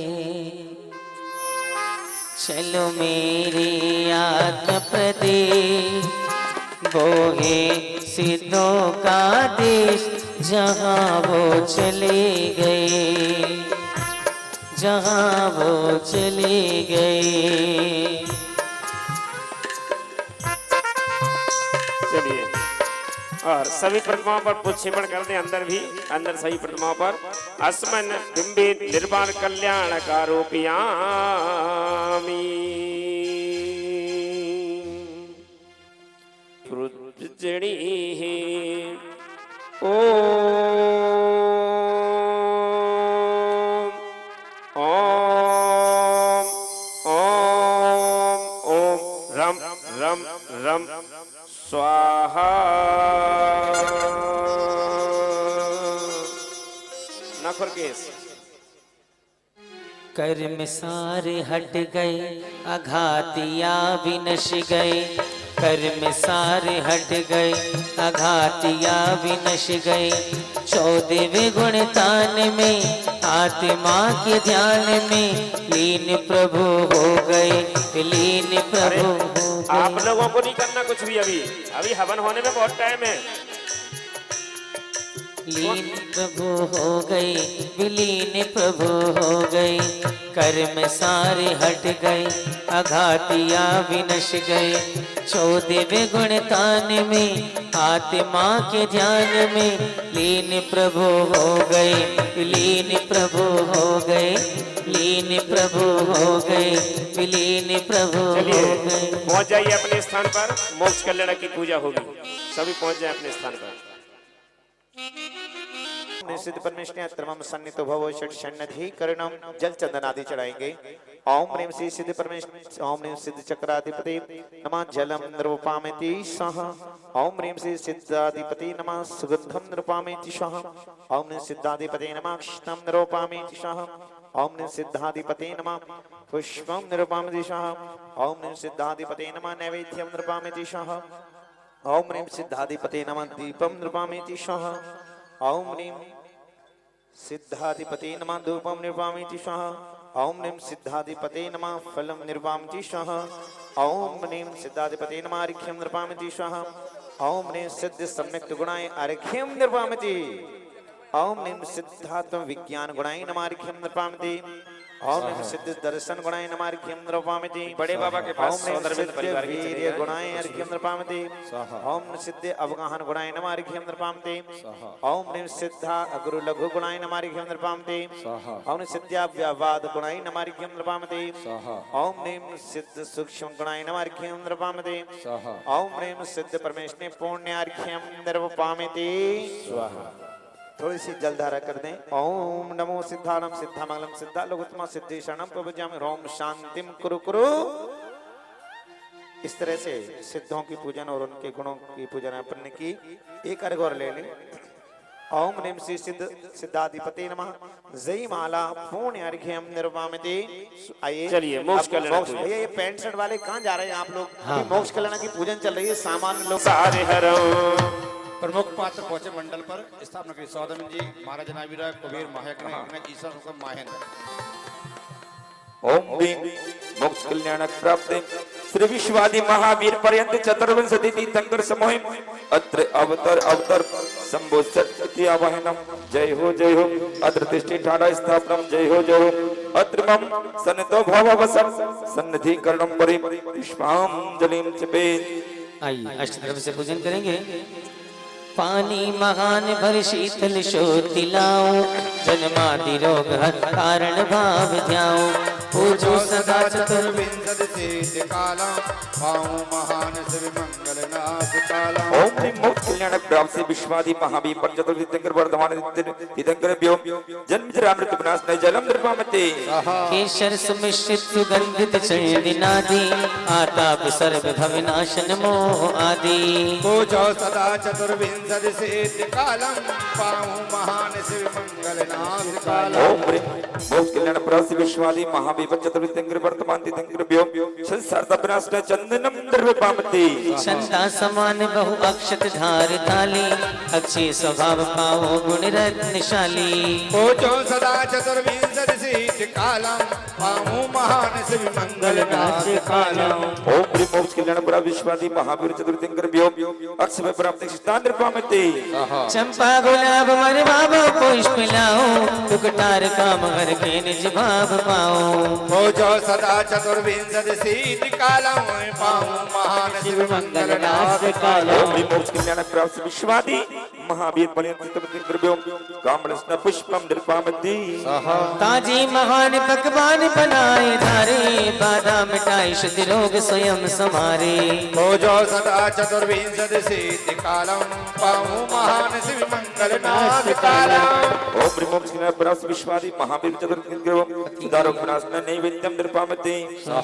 चलो मेरी आत्मपदे बोहे सीतों का देश, जहाँ वो चले गए, जहाँ वो चले गए। चलिए और सभी प्रतिमाओं पर पुष्पण कर दे, अंदर भी, अंदर सभी प्रतिमाओं पर अस्मन बिंबे निर्वाण कल्याण कारोपियामी पृथ्वी ओ रम रम स्वाहा नखर केस कर्म सारे हट गए आघातिया विनश गए, कर्म सारे हट गए आघातिया विनश गए। 14वें गुण तान में आत्मा के ध्यान में लीन प्रभु हो गए, लीन प्रभु हो गए। आप लोगों को नहीं करना कुछ भी, अभी अभी हवन होने में बहुत टाइम है। लीन प्रभु हो गए, विलीन प्रभु हो गए। कर्म सारे हट गए आघातिया विनश गए। 14वें गुण तान में आत्मा के ध्यान में लीन प्रभु हो गए, विलीन प्रभु हो गए, लीन प्रभु हो गए, विलीन प्रभु हो गए। पहुंच जाइए अपने स्थान पर, मोक्ष कल्याण की पूजा होगी। सभी पहुंच जाए अपने स्थान पर। सिद्ध परमेश्वर त्रमम सन्नितो भवो षट्षण्णधि करणम जल चंदन आदि चढ़ाएंगे। ओम ह्रीं श्री सिद्ध परमेश्वर, ओम ह्रीं सिद्ध चक्राधिपति नमः जलम नृपामेति सह। ओम ह्रीं श्री सिद्धाधिपति नमः सुगंधम नृपामेति सह। ओम ह्रीं सिद्धाधिपति नमः अक्षतम नृपामेति सह। ओम ह्रीं सिद्धाधिपति नमः पुष्पम नृपामेति सह। ओम ह्रीं सिद्धाधिपति नमः नैवेद्यम नृपामेति सह। ओम ह्रीं सिद्धाधिपति नमः दीपम नृपामेति सह। ओम ह्रीं सिद्धाधिपते नमः धूपम निर्वामिति स्वाहा। ओम ह्रीं सिद्धाधिपते नमः फलम निर्वामिति स्वाहा। ओम ह्रीं सिद्धाधिपते नमः अर्घ्यम निर्वामिति स्वाहा। ओम ह्रीं सिद्ध सम्यक गुणाय अर्घ्यम निर्वामिति। ओम ह्रीं सिद्धात्म विज्ञान गुणाय नमः अर्घ्यम निर्वामिति। ओम ह्रीं सिद्ध दर्शन गुणाय नमः अर्घ्यम निर्वामिति। बड़े बाबा के पास ओम ह्रीं सौदरबिंद परिवार की चली सिद्ध जाए। गुणाय अर्घ्यम निर्वामिति। ओम सिद्ध अवगाहन गुणाय नमः अर्घ्यम निर्वामिति। ओम ह्रीं सिद्धा अगुरु लघु गुणाय नमः अर्घ्यम निर्वामिति। ओम सिद्ध्या व्यवाद गुणाय नमः अर्घ्यम निर्वामिति। ओम ह्रीं सिद्ध सूक्ष्म गुणाय नमः अर्घ्यम निर्वामिति। ओम ह्रीं सिद्ध परमेश्वरे पुण्यार्घ्यम निर्वामिति स्वाहा। थोड़ी सी जलधारा कर दें। ओम नमो सिद्धानम सिद्धामंगलम सिद्धा लोकोत्तम सिद्धेशरणम प्रभुजामि ओम शांतिम कुरु कुरु। इस तरह से सिद्धों की पूजन और उनके गुणों की पूजन अपन ने की। एक अर्घ और ले लें। ओम ह्रीं श्री सिद्ध सिद्धाधिपते नमः जय माला पुण्य अर्घ्यम निर्वामिति। आइए चलिए मोक्ष कल्याण पूजन। भैया ये पैंट शर्ट वाले कहाँ जा रहे हैं आप लोग? मोक्ष कल्याण की पूजन चल रही है, सामान्य लोग सारे हरो प्रमुख पात्र पहुंचे मंडल पर। स्थापना करी सौदामिनी जी, महाराज नावीरा, कुबेर महायज्ञ, ईसा महेंद्र। ओम ह्रीं मोक्ष कल्याण प्राप्त श्री विश्वादि महावीर पर्यंत चतुर्विंशति तीर्थंकर समूह अत्र अवतर अवतर संबोधति आवाहनम। जय हो अत्र तिष्ठि ठाड़ा स्थापनम। जय हो अत्र मम सन्नितो भव वसन् सन्निधि करणम परि पुष्पांजलिं चपे। आइए अष्टद्रव्य से पूजन करेंगे। पानी महान भर शीतल शोति लाओ, जन्मादि रोग हर कारण भाव ध्याओ। पूजो सदा चतुर्विंशति सिद्धि काला, पाऊं महान शिव मंगल नाथ काला। ओम ह्रीं मोक्ष कल्याण प्राप्त श्री विश्वादि महावीर पर चतुर्विंशति तीर्थंकर वर्धमान तीर्थंकरेभ्यो जन्म जरा मृत्यु विनाशनाय जलम निर्वामिति। केशर सुमिश्रित सुगंधित चंदिनादि, आताप सर्व भवनाशन मोह आदि। पूजो सदा चतुर्विंशति सिद्धि कालम, पाऊं महान शिव मंगल नाथ काला। ओम ह्रीं मोक्ष कल्याण प्राप्त श्री विश्वादि महावीर पर चतुर्विंशति तीर्थंकर वर्धमान तीर्थंकरेभ्यो संसार विनाशनाय चंदनम निर्वामिति। छंदा समान बहु अक्षत धार थाली, अच्छे स्वभाव पाओ गुण रत्नशाली। पूजो सदा चतुर्विंशति सिद्धि कालम, पाऊं महान शिव मंगल नाथ काला। ओम ह्रीं मोक्ष कल्याण प्राप्त विश्वादि महावीर चतुर्थींकरेभ्यो अक्षय प्राप्त स्थान निर्वामिति। चंपा गुलाब मर बाबा पुष्प लाओ, टुकटार काम हर के निज भाव पाओ। पूजो सदा चतुर्विंशति चतुर्विंशतिशीतिकालं पाहूं महान शिव मंगलनाथ कालम ओम ह्रीं मोक्ष कल्याण प्राप्त विश्वादि महावीर पर्यंत द्रव्यो कामरत्न पुष्पम निर्पामति ताजी महान पकवान बनाए धारे बाधा मिटाई शुद्ध रोग स्वयं समारे हो जो सदा चतुर्विंशतिशीतिकालं पाहूं महान शिव मंगलनाथ कालम ओम ह्रीं मोक्ष कल्याण प्राप्त विश्वादि महावीर द्रव्यो दारुक विनाशन नैवेद्यम निर्पामति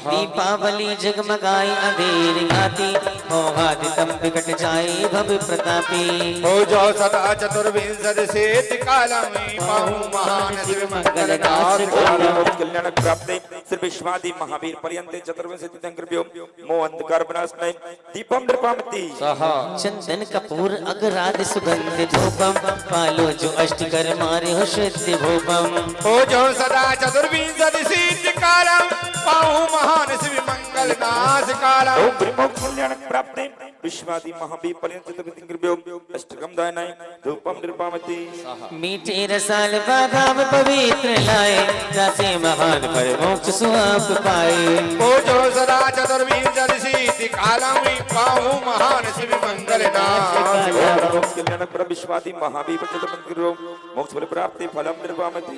दीपावली जगमगाई अंधेर आती मोहादितम विकट जाए भव प्रतापी हो जो सदा चतुर्विंशतिशीतिकालं पाहूं महान शिव मंगलनाथ कालम कल्याण प्राप्त श्री विश्वादि महावीर पर्यंत चतुर्विंशति द्रव्यो मोह अंधकार विनाशनाय दीपम निर्पामति चंदन कपूर अगराद सुगंध धूपम पालो जो अष्टकर मारे हो शुद्ध भूपम हो जो सदा चतुर्विंशतिशीतिकालं पाहूं महान शिव मंगलनाथ कालम ओम ह्रीं मोक्ष कल्याण प्राप्त विश्वादि महावीर पर्यंत चतुर्विंशति द्रव्यो अष्टकम दायनाय धूपम निर्पामति मीठे रसाल बाधाम पवित्र लाए दासे महान पर मोक्ष सुआप पाए हो जो सदा चतुर्विंशतिशीतिकालं पाहूं महान शिव मंगलनाथ मोक्ष कल्याण प्राप्त विश्वादि महावीर पर्यंत चतुर्विंशति द्रव्यो मोक्ष फल प्राप्ति फलम निर्पामति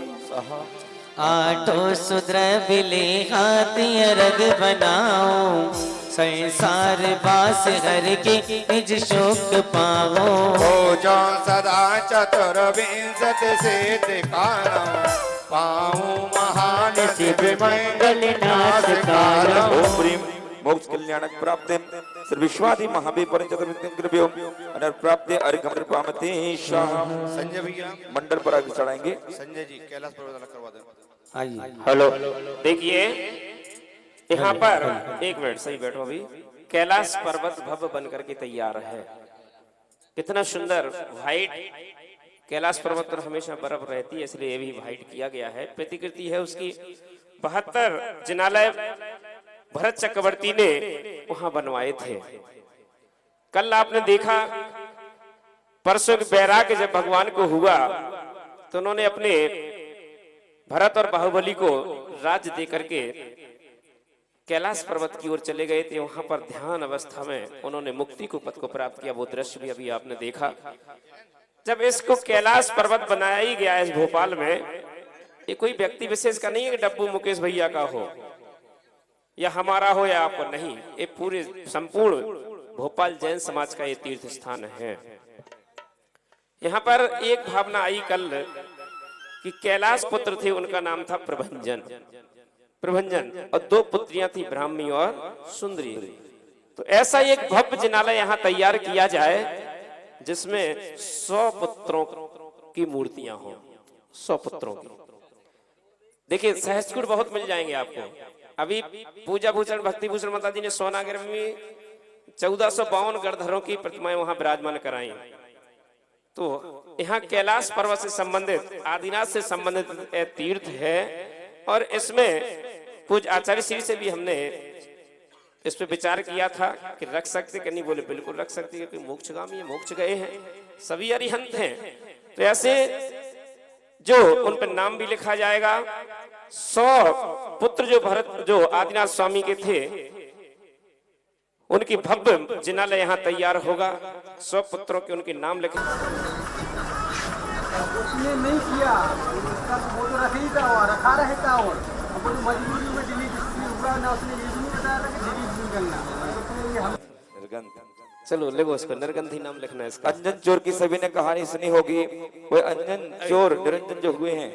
आठो सुद्रव्य ले हाथी रग बनाओ संसार बास हर के निज शोक पाओ हो जो सदा चतुर्विंशतिशीतिकालं पाहूं महान शिव मंगलनाथ कालम ओम ह्रीं मोक्ष कल्याण प्राप्त श्री विश्वादि महावीर पर्यंत चतुर्विंशति द्रव्यो अनर प्राप्त अर्घम निर्पामति शाह संजय भैया मंडल पर आगे चढ़ाएंगे संजय जी कैलाश पर्वत करवा दो आइए हेलो देखिए यहाँ पर एक मिनट सही बैठो अभी कैलाश पर्वत भव्य बनकर के तैयार है कितना सुंदर व्हाइट कैलाश पर्वत पर हमेशा बर्फ रहती है इसलिए ये भी व्हाइट किया गया है प्रतिकृति है उसकी 72 जिनालय भरत चक्रवर्ती ने वहां बनवाए थे कल आपने देखा परसों बैराग जब भगवान को हुआ तो उन्होंने अपने भरत और बाहुबली को राज्य दे करके कैलाश पर्वत की ओर चले गए थे वहां पर ध्यान अवस्था में उन्होंने मुक्ति को पद को प्राप्त किया वो दृश्य भी अभी आपने देखा जब इसको कैलाश पर्वत बनाया ही गया है भोपाल में ये कोई व्यक्ति विशेष का नहीं है कि डब्बू मुकेश भैया का हो या हमारा हो या आपको नहीं ये पूरे संपूर्ण भोपाल जैन समाज का ये तीर्थ स्थान है यहाँ पर एक भावना आई कल कि कैलाश पुत्र थे उनका नाम था प्रभंजन और 2 पुत्रियां थी ब्राह्मी और सुंदरी तो ऐसा एक भव्य जिनालय यहाँ तैयार किया जाए जिसमें 100 पुत्रों की मूर्तियां हो 100 पुत्रों की देखिए सहस्त्रकूट बहुत मिल जाएंगे आपको अभी पूजा भूषण भक्ति भूषण माता जी ने सोनागर में 1452 गणधरों की प्रतिमाएं वहां विराजमान कराई तो यहाँ कैलाश पर्वत से संबंधित आदिनाथ से संबंधित तीर्थ है और इसमें पूज्य आचार्य श्री से भी हमने इस पे विचार किया था कि रख सकते कि नहीं बोले बिल्कुल रख सकते क्योंकि मोक्षगामी है मोक्ष गए हैं सभी अरिहंत हैं तो ऐसे जो उन पर नाम भी लिखा जाएगा 100 पुत्र जो भरत जो आदिनाथ स्वामी के थे उनकी भव्य जिनालय यहाँ तैयार होगा 100 पुत्रों के उनके नाम लिखे उसने नहीं किया उसका वो तो रख ही था और रखा रहता और अब तो मजबूरी में डिलीट हुआ ना उसने ये भी नहीं बताया था कि डिलीट नहीं करना चलो लेगो उसको नरगंधी नाम लिखना है इसका अंजन चोर की सभी ने कहानी सुनी होगी वो अंजन चोर निरंजन जो हुए हैं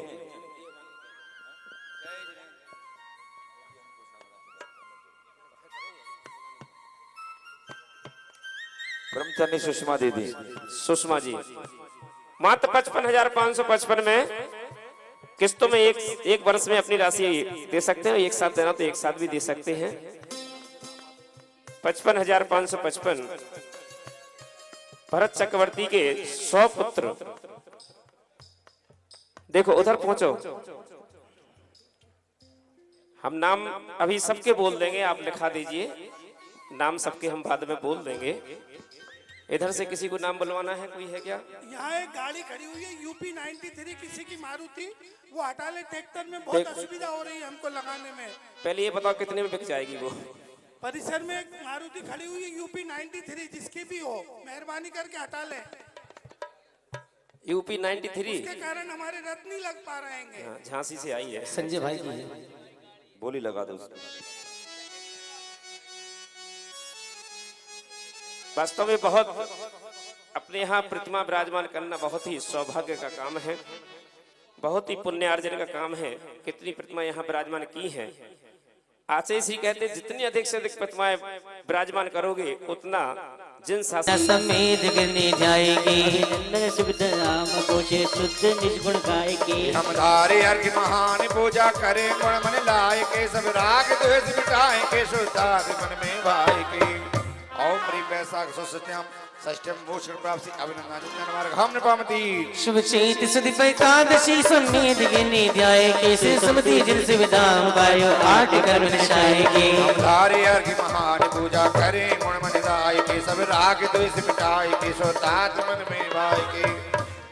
ब्रह्मचारी सुषमा दीदी सुषमा जी मात्र 55,555 में किस्तों में एक वर्ष में अपनी राशि दे सकते हैं एक साथ देना तो एक साथ भी दे सकते हैं 55,555 भरत चक्रवर्ती के 100 पुत्र देखो उधर पहुंचो हम नाम अभी सबके बोल देंगे आप लिखा दीजिए नाम सबके हम बाद में बोल देंगे इधर से किसी को नाम बुलवाना है, कोई है क्या? यहाँ एक गाड़ी खड़ी हुई है यूपी 93 किसी की मारुति, वो हटा ले, ट्रैक्टर में बहुत असुविधा हो रही है हमको लगाने में। पहले ये बताओ कितने में बिक जाएगी वो? परिसर में एक मारुति खड़ी हुई है यूपी 93, जिसकी भी हो मेहरबानी करके हटा ले। यूपी 93 उसके कारण हमारे रथ नहीं लग पा रहे हैं। हाँ, झांसी से आई है। संजय भाई की है। बोली लगा दो उसको। वास्तव में बहुत अपने यहाँ प्रतिमा विराजमान करना बहुत ही सौभाग्य का काम है, बहुत ही पुण्यार्जन का काम है। कितनी प्रतिमा यहाँ विराजमान की है। आशीष ही कहते जितनी अधिक से अधिक प्रतिमाएं विराजमान करोगे उतना जिन शासन समेत गिरने जाएगी, नंदन सुविधा नाम पोछे शुद्ध निष्गुण गायकी। हम धारे हर की महान पूजा करें, गुण मन लाए के सब राग द्वेष मिटाए के शुद्धा मन में भाई के। ओम ह्रीं वैशाख सुसत्यम षष्ठम मोक्ष प्राप्ति अभिनंदन मार्ग हम नपामती। शुभ चैत सुदीप एकादशी समेत गिरने जाएगी, से सुमति जिन सुविधा पायो 8 कर्म निशाएगी। हम धारे हर की महान पूजा करें, गुण मन लाए के सब राग द्वेष मिटाए के शुद्धा मन में भाई के।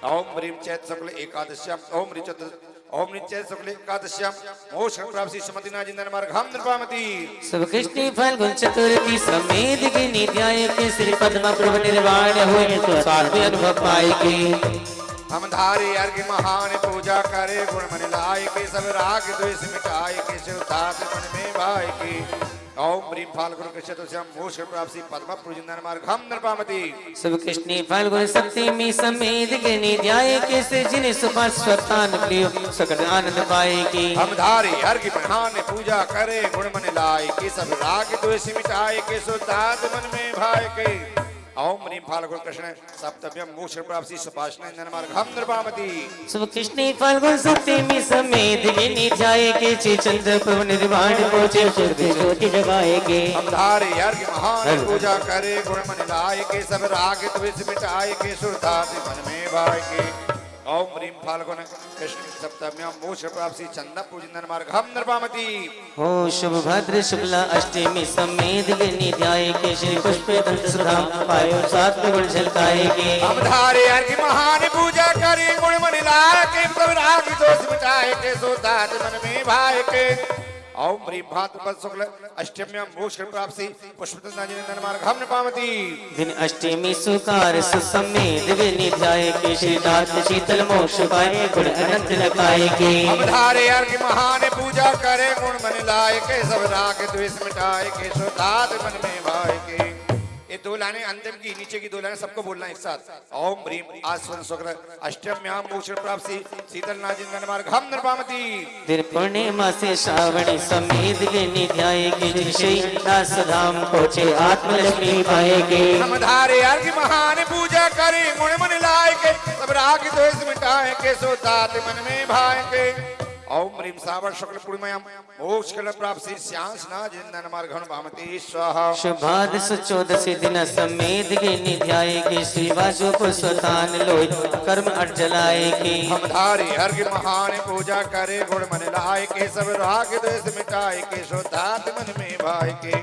ओम ह्रीं चैत शुक्ल एकादश्याम ओम ह्रीं ओम नित्य शुक्ल एकादश्याम मोक्ष प्राप्ति सुमतिना जिंदन मार्ग हम नृपामती। सब कृष्ण फाल्गुन चतुर्थी समेत गिरने जाएगी, श्री पद्म प्रभु निर्वाण हुए स्वास्थ्य अनुभव पाएगी। हम धारे हर की महान पूजा करे, गुण मन लाए के सब राग द्वेष मिटाए के शिवधात मन में भाई के। ओम ह्रीं फाल्गुन चतुर्थ्याम मोक्ष प्राप्ति पद्म प्रभु मार्ग हम नृपामती। सब कृष्ण फाल्गुन सप्तमी समेत गिरने जाएगी, से जिन्हें सुबह स्वतान प्रियो सकल आनंद पाएगी। हम धारे हर की महान पूजा करे, गुण मन लाए के सब राग द्वेष मिटाए के शुद्धात मन में भाई के। ओम ह्रीं फाल्गुन कृष्ण सप्तम्यम मोक्ष प्राप्ति सुपाशना मार्ग हम नृपामती। सब कृष्ण फाल्गुन सप्तमी समेत गिरने जाएगी, श्री चंद्र प्रभु निर्वाण पहुंचे ज्योति जगाएगी। हम धारे हर की महान पूजा करे, गुण मन लाए के सब राग द्वेष मिटाए के शुद्धात मन में भाई के। ओम ह्रीं फाल्गुन कृष्ण सप्तम्याम मोक्ष प्राप्ति चंद्र पूजन मार्ग हम नृपामती। हो शुभ भद्र शुक्ला अष्टमी समेत गिरने जाएगी, श्री पुष्प दंत सुधाम पायो 7 गुण झलकाएगी। हम धारे हर की महान पूजा करे, गुण मन लाए के सब राग दोष मिटाए के शुद्धात मन में भाई के। ओम ह्रीं भाद्रपद शुक्ल अष्टम्याम मोक्ष प्राप्ति पुष्पदंत मार्ग हम नृपामती। दिन अष्टमी सुकार सुसमेत गिरने जाएगी, श्री नाथ शीतल मोक्ष पाए गुण अनंत लगाएगी। हम धारे हर की महान पूजा करे, गुण मन लाए के सब राग द्वेष मिटाए के शुद्धात मन में भाई के। ये 2 लाइनें अंतिम की, नीचे की 2 लाइनें सबको बोलना एक साथ। ओम ह्रीं आस्वन शुक्र अष्टम्याम मोक्ष प्राप्ति शीतल नाजिंदन मार्ग हम नृपामती। दिन पूर्णिमा से श्रावणी समेत गिरने जाएगी, श्री दास धाम पहुंचे आत्मलक्ष्मी पाएगी। हम धारे हर की महान पूजा करे, गुण मन लाए के सब राग द्वेष मिटाए के शुद्धात मन में भाई के। ओम ह्रीं श्रावण शुक्ल पूर्णिमायाम मोक्ष प्राप्ति श्यांस नाजिंदन मार्ग हम नृपामती स्वाहा। शुभाद सुचौदशी दिन समेत गिरने जाएगी, श्री वासु पुष्पतान लोय कर्म अट जलाएगी। हम धारे हर की महान पूजा करे, गुण मन लाए के सब राग द्वेष मिटाए के शुद्धात मन में भाई के।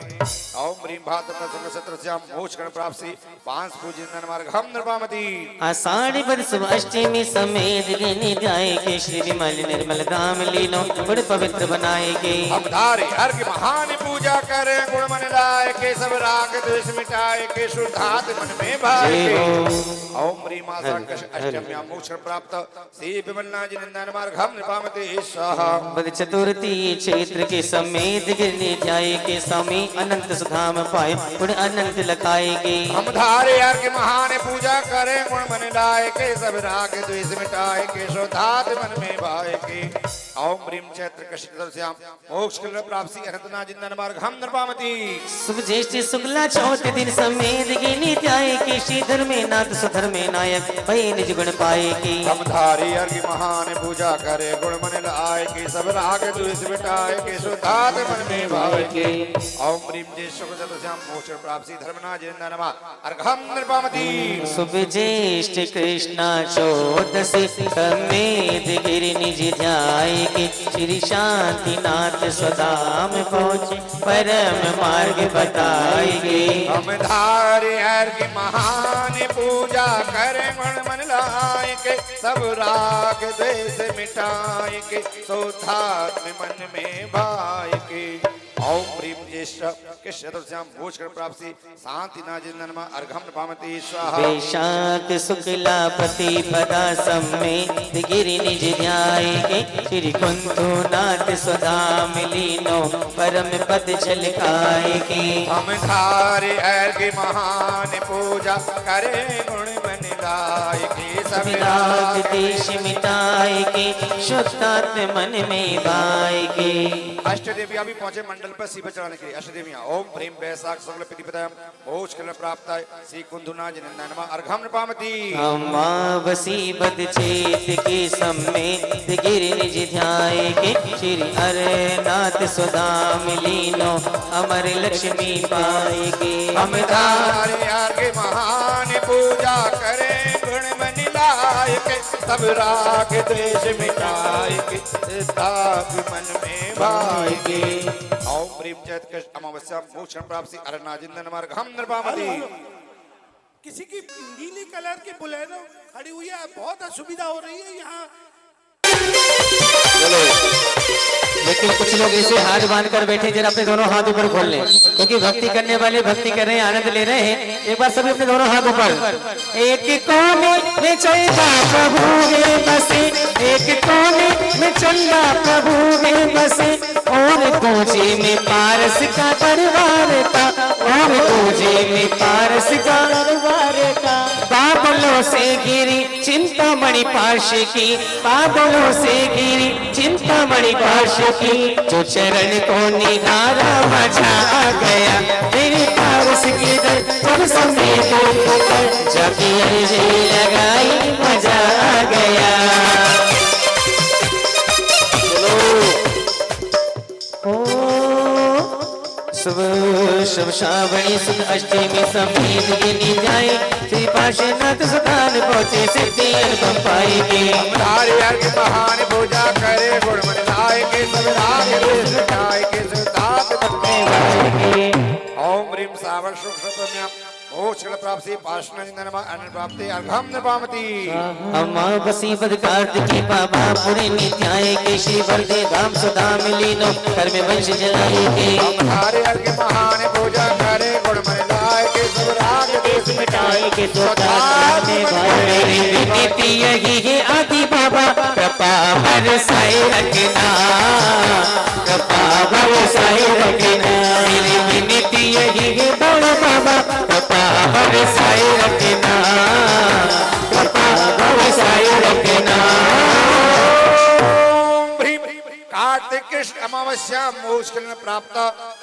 ओम ह्रीं भाद्रपद शुक्ल चतुर्थ्याम मोक्ष प्राप्ति 5 पूजन मार्ग हम नृपामती। आषाढ़ वर्ष अष्टमी समेत गिरने जाएगी, श्री विमल निर्मल धाम लीनो बड़ पवित्र बनाएगी। हम धारे हर की महान पूजा करे, गुण मन लाए के सब राग द्वेष मिटाए के शुद्धात मन में भाई के। ओम ह्रीं आषाढ़ अष्टम्याम मोक्ष प्राप्त श्री विमलनाथ नंदन मार्ग हम नृपामती स्वाहा। बद चतुर्थी क्षेत्र के समेत गिरने जाएगी, स्वामी अनंत सुधाम पाए गुण अनंत लगाएगी। हम धारे हर की महान पूजा करे, गुण मन लाए के सब राग द्वेष मिटाए के शुद्धात मन में भाई के। ओम ह्रीं चैत्र कृष्ण चतुर्थ्याम मोक्ष प्राप्ति अनंतनाथ जिंदन मार्ग हम नृपामती। शुभ ज्येष्ठ शुक्ला चौथ दिन समेत गिरने जाएगी, श्री धर्मेनाथ सुधर्मे नायक भय निज गुण पाएगी। हम धारी हर की महान पूजा करे, गुण मन लाए के सब राग द्वेष मिटाए के शुद्धात मन में भाई के। ओम ह्रीं ज्येष्ठ शुक्ल चतुर्थ्याम मोक्ष प्राप्ति धर्मनाथ जिंदन मार्ग हम नृपामती। शुभ ज्येष्ठ कृष्णा चौदशी समेत गिरने जाए के श्री शांतिनाथ स्वधाम पहुँचे परम मार्ग बताएंगे। हम धारे हर की महान पूजा करें गुण मन लाए के सब राग द्वेष मिटाए के सौधात्म मन में भाई के। ओम ह्रीम ज्येष्ठ कृष्ण श्याम भूषण प्राप्ति शांति नाजिंदनमा अर्घम पामति स्वाहा। वैशाख शुक्ला प्रतिपदा सम्मेत गिरि निज ध्याय के श्री कुंथुनाथ स्वधाम लीनो परम पद झलकाए के। हम धारे हर की महान पूजा करें गुण मन लाए के सब राग देश मिटाए के शुद्धात्म मन में भाई के। अष्टदेविया भी पहुंचे मंडल पर सीप चढ़ाने के लिए। अष्टदेविया ओम प्रेम वैशाख शुक्ल प्रतिपदाम भोज कल प्राप्त श्री कुंदुना जिनंदनमा अर्घम पामति। अमावसी बद चेत के सम्मेत गिरि निज ध्याय के श्री अरनाथ स्वधाम लीनो अमर लक्ष्मी पाए के। हम धारे आगे महान पूजा करें गुण मन लाए के सब राग द्वेष मिटाए के ताप मन में भाई के। ओम प्रेम चैत कृष्ण अमावस्या मोक्षण प्राप्ति अरनाजिंदन मार्ग हम नृपामति। किसी की नीली कलर की बुलेरो खड़ी हुई है, बहुत असुविधा हो रही है यहाँ। लेकिन कुछ लोग ऐसे हाथ बांध कर बैठे, जरा अपने दोनों हाथ ऊपर खोल लें, क्योंकि भक्ति करने वाले भक्ति कर रहे हैं, आनंद ले रहे हैं। एक बार सभी अपने दोनों हाथ ऊपर। एक कोने में चंदा प्रभु है बसे, एक कोने में चंदा प्रभु है बसे, और कोचे में पारस का दरबार था, और कोचे में पारस का दरबार था। बादलों से गिरी चिंतामणि पाश की, बादलों से गिरी चिंतामणि पाश की, जो चरण को निहारा मजा आ गया, मेरे पारस के दर पर समेत जाके अर्जी लगाई मजा आ गया। शुभ शुभ श्रावणी सुद अष्टमी समेत गिनी जाए, श्री पार्श्वनाथ सुधान पहुँचे सिद्धि अनुपम पाएंगे। धारे हर की महान पूजा करे गुण मन लाए के सब राग द्वेष मिटाए के सुधात मन में भाएंगे। ओम ह्रीम सावर शुभ शतम्याम मोक्षण प्राप्ति पार्श्वनाजिंदनमा अन्न प्राप्ति अर्घम नृपामति। अमावसी बद कार्तिकी बाबा पुरे नित्याय के श्री बलदे धाम सुधाम लीनो कर्म वंश जलाए के। धारे हर की महान पूजा करे गुण मन लाए के सब राग द्वेष मिटाए के सुधात मन में नीति यही है आदि बाबा कृपा बरसाए रखना, कृपा बरसाए रखना, मेरी नीति यही है बड़ा बाबा कृपा बरसाए रखना, कृपा बरसाए रखना। कार्तिक कृष्ण अमावस्या मोक्षण प्राप्त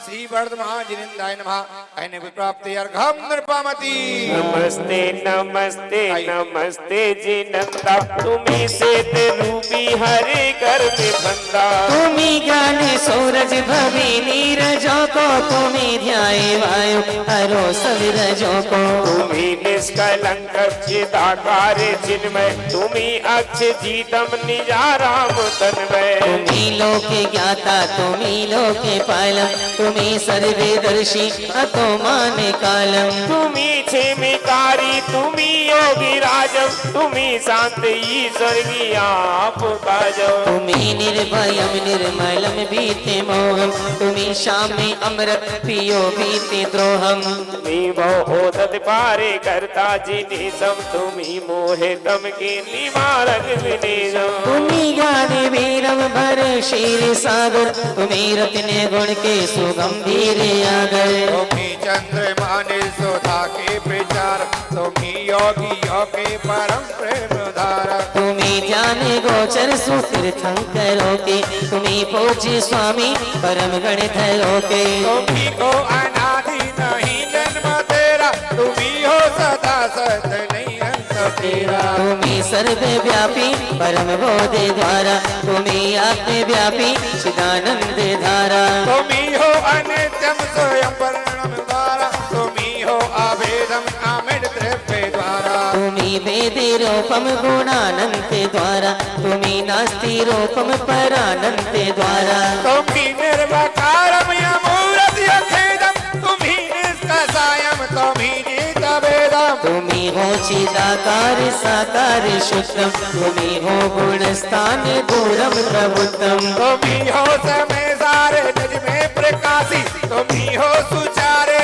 श्री वर्धमान जिनिंदाय नमः ऐने प्राप्ति अर्घम नृपामति। नमस्ते नमस्ते नमस्ते जिनंदा, तुम्ही से रूपी हरे घर में बंदा। तुम्ही ज्ञाने सूरज भवी नीरजों को, तुम्ही ध्याए वायु हरो सविरजों को। तुम्ही निष्कलंक चिदाकार चिन्मय, तुम्ही अक्षजीतम निजाराम तन्मय। तुम्ही लोके ज्ञाता तुम्ही लोके पालम, तुम्ही सर्वेदर्शी अतो माने कालम। तुम्ही क्षेमिकारी तुम्ही योगी राजम, तुम्ही शांत ईश्वर की आप काजम। तुम्ही निर्भयम निर्मलम बीते मोहम, तुम्ही श्याम में अमृत पियो बीते द्रोहम। तुम्ही बहुदत पारे करता जिनेशम, तुम्ही मोहे तम के निवारक विनेशम। तुम्ही ज्ञानी वीरम भर शीर सागर, तुम्ही रत्न गुण के सुगंभीर आगर। तुम्ही चंद्रमा सुधा के प्रचार, तुम्ही योगी के परम प्रेम धारा। तुम्ही ध्यान गोचर सुतीर्थंकरों के, तुम्ही पूज्य स्वामी परम गणधरों के। तुम्ही को अनादि नहीं जन्म तेरा, तुम्ही हो सदा सत नहीं अंत तेरा। तुम्ही सर्वव्यापी परम बोधे द्वारा, तुम्ही आत्मव्यापी चिदानंद धारा। तुम्ही हो अनित्यम स्वयं वर्णम द्वारा, तुम्ही हो अभेदम अमित द्रव्य द्वारा। तुम्ही वेदे रूपम गुणानन्ते द्वारा तुमी नास्ति रूपम परानन्ते द्वारा तुमी निर्वकारम यमूर्ति अखेदम तुमी निष्कसायम तुमी जीतवेदम तुमी हो चिदाकार साकार शुद्धम तुमी हो गुणस्थान दूरम प्रभुतम तुमी हो समय सारे निज में प्रकाशी तुमी हो सुचारे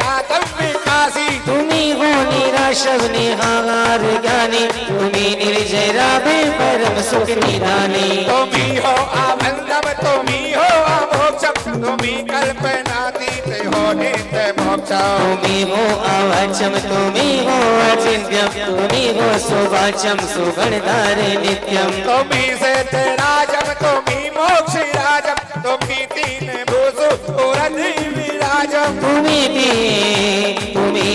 आत्म विकासी तुमी हो निराशव निहार ज्ञानी तुमी निर्जय राभे परम सुख निधानी तुमी हो आनंदम तुमी हो अमोक्षम तुमी कल्पनातीत हो नित्य मोक्षम तुमी हो अवाचम तुमी हो अचिंत्यम तुमी हो सुवाचम सुगणधारे नित्यम तुमी से राजम तुमी मोक्ष राजम तुमी तीन भूसु पुरधि विराजम तुमी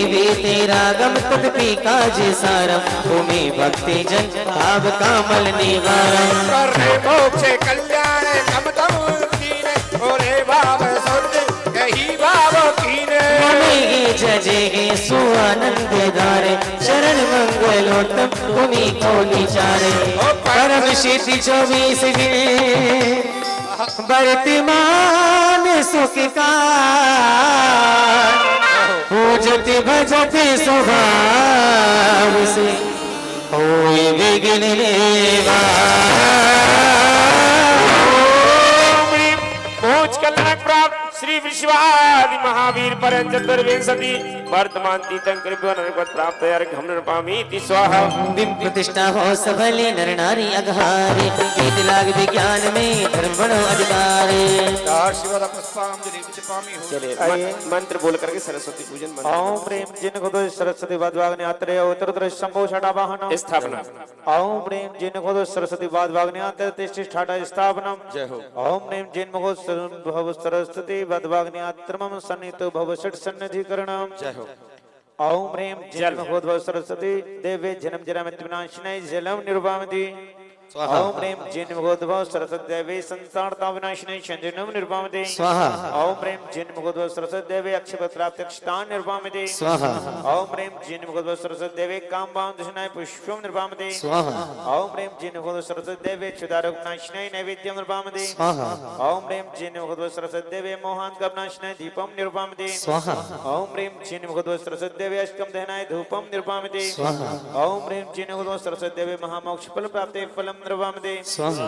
भी तेरागम तदपि काज सारम तुमी भक्ति जन भाव कामल निवारम करे मोक्ष कल्याण कमतम कीने ओरे भाव सुध यही भाव कीने नमेगे जजेगे सुआनंद धारे शरण मंगलोत्तम तुमी को विचारे परम सिद्धि 24 दिन वर्तमान सुख का पूजति भजति स्वभाव से होय विघ्न मोक्ष कल्याण प्राप्त श्री विश्वादि महावीर पर्यंत चतुर्विंशति वर्तमान तीर्थंकर प्राप्त हम नृपामीति स्वाहा बिंब प्रतिष्ठा हो सबले नर नारी अघारे वेद लाग विज्ञान में धर्म बनो अधिकारे शिवदा पुष्पांजलि विचपामि हो चलिए मंत्र बोल करके सरस्वती पूजन मंत्र ओम प्रेम जिन को सरस्वती वाद्वाग्नि आत्रेय उत्तर शंभो षडा वाहनम स्थापना ओम प्रेम जिन को सरस्वती वाद्वाग्नि आत्रेय तिष्ठा स्थापनम जय हो ओम प्रेम जिन को भव सरस्वती वाद्वाग्नि आत्रमम सन्नितो भव षट सन्निधिकरणम जय हो ओम प्रेम जिन को भव सरस्वती देवे जन्म जरा मृत्यु विनाशिनी जलम निर्वामति ओम प्रेम जिन भगवद्भव सरस्वती देवी संसारता विनाशिनी चंद्रनम निर्वामते स्वाहा ओम प्रेम जिन भगवद्भव सरस्वती देवी अक्षय प्राप्त अक्षतान निर्वामते स्वाहा ओम प्रेम जिन भगवद्भव सरस्वती देवी कामबाम दशनाय पुष्पम निर्वामते स्वाहा ओम प्रेम जिन भगवद्भव सरस्वती देवी क्षुदारोग नाशिनी नैवेद्यम निर्वामते स्वाहा ओम प्रेम जिन भगवद्भव सरस्वती देवी मोहान गमनाशिनी दीपम निर्वामते स्वाहा ओम प्रेम जिन भगवद्भव सरस्वती देवी अष्टम दहनाय धूपम निर्वामते स्वाहा ओम प्रेम जिन भगवद्भव सरस्वती देवी महामोक्ष फल प्राप्ते फलम निर्वामते स्वाहा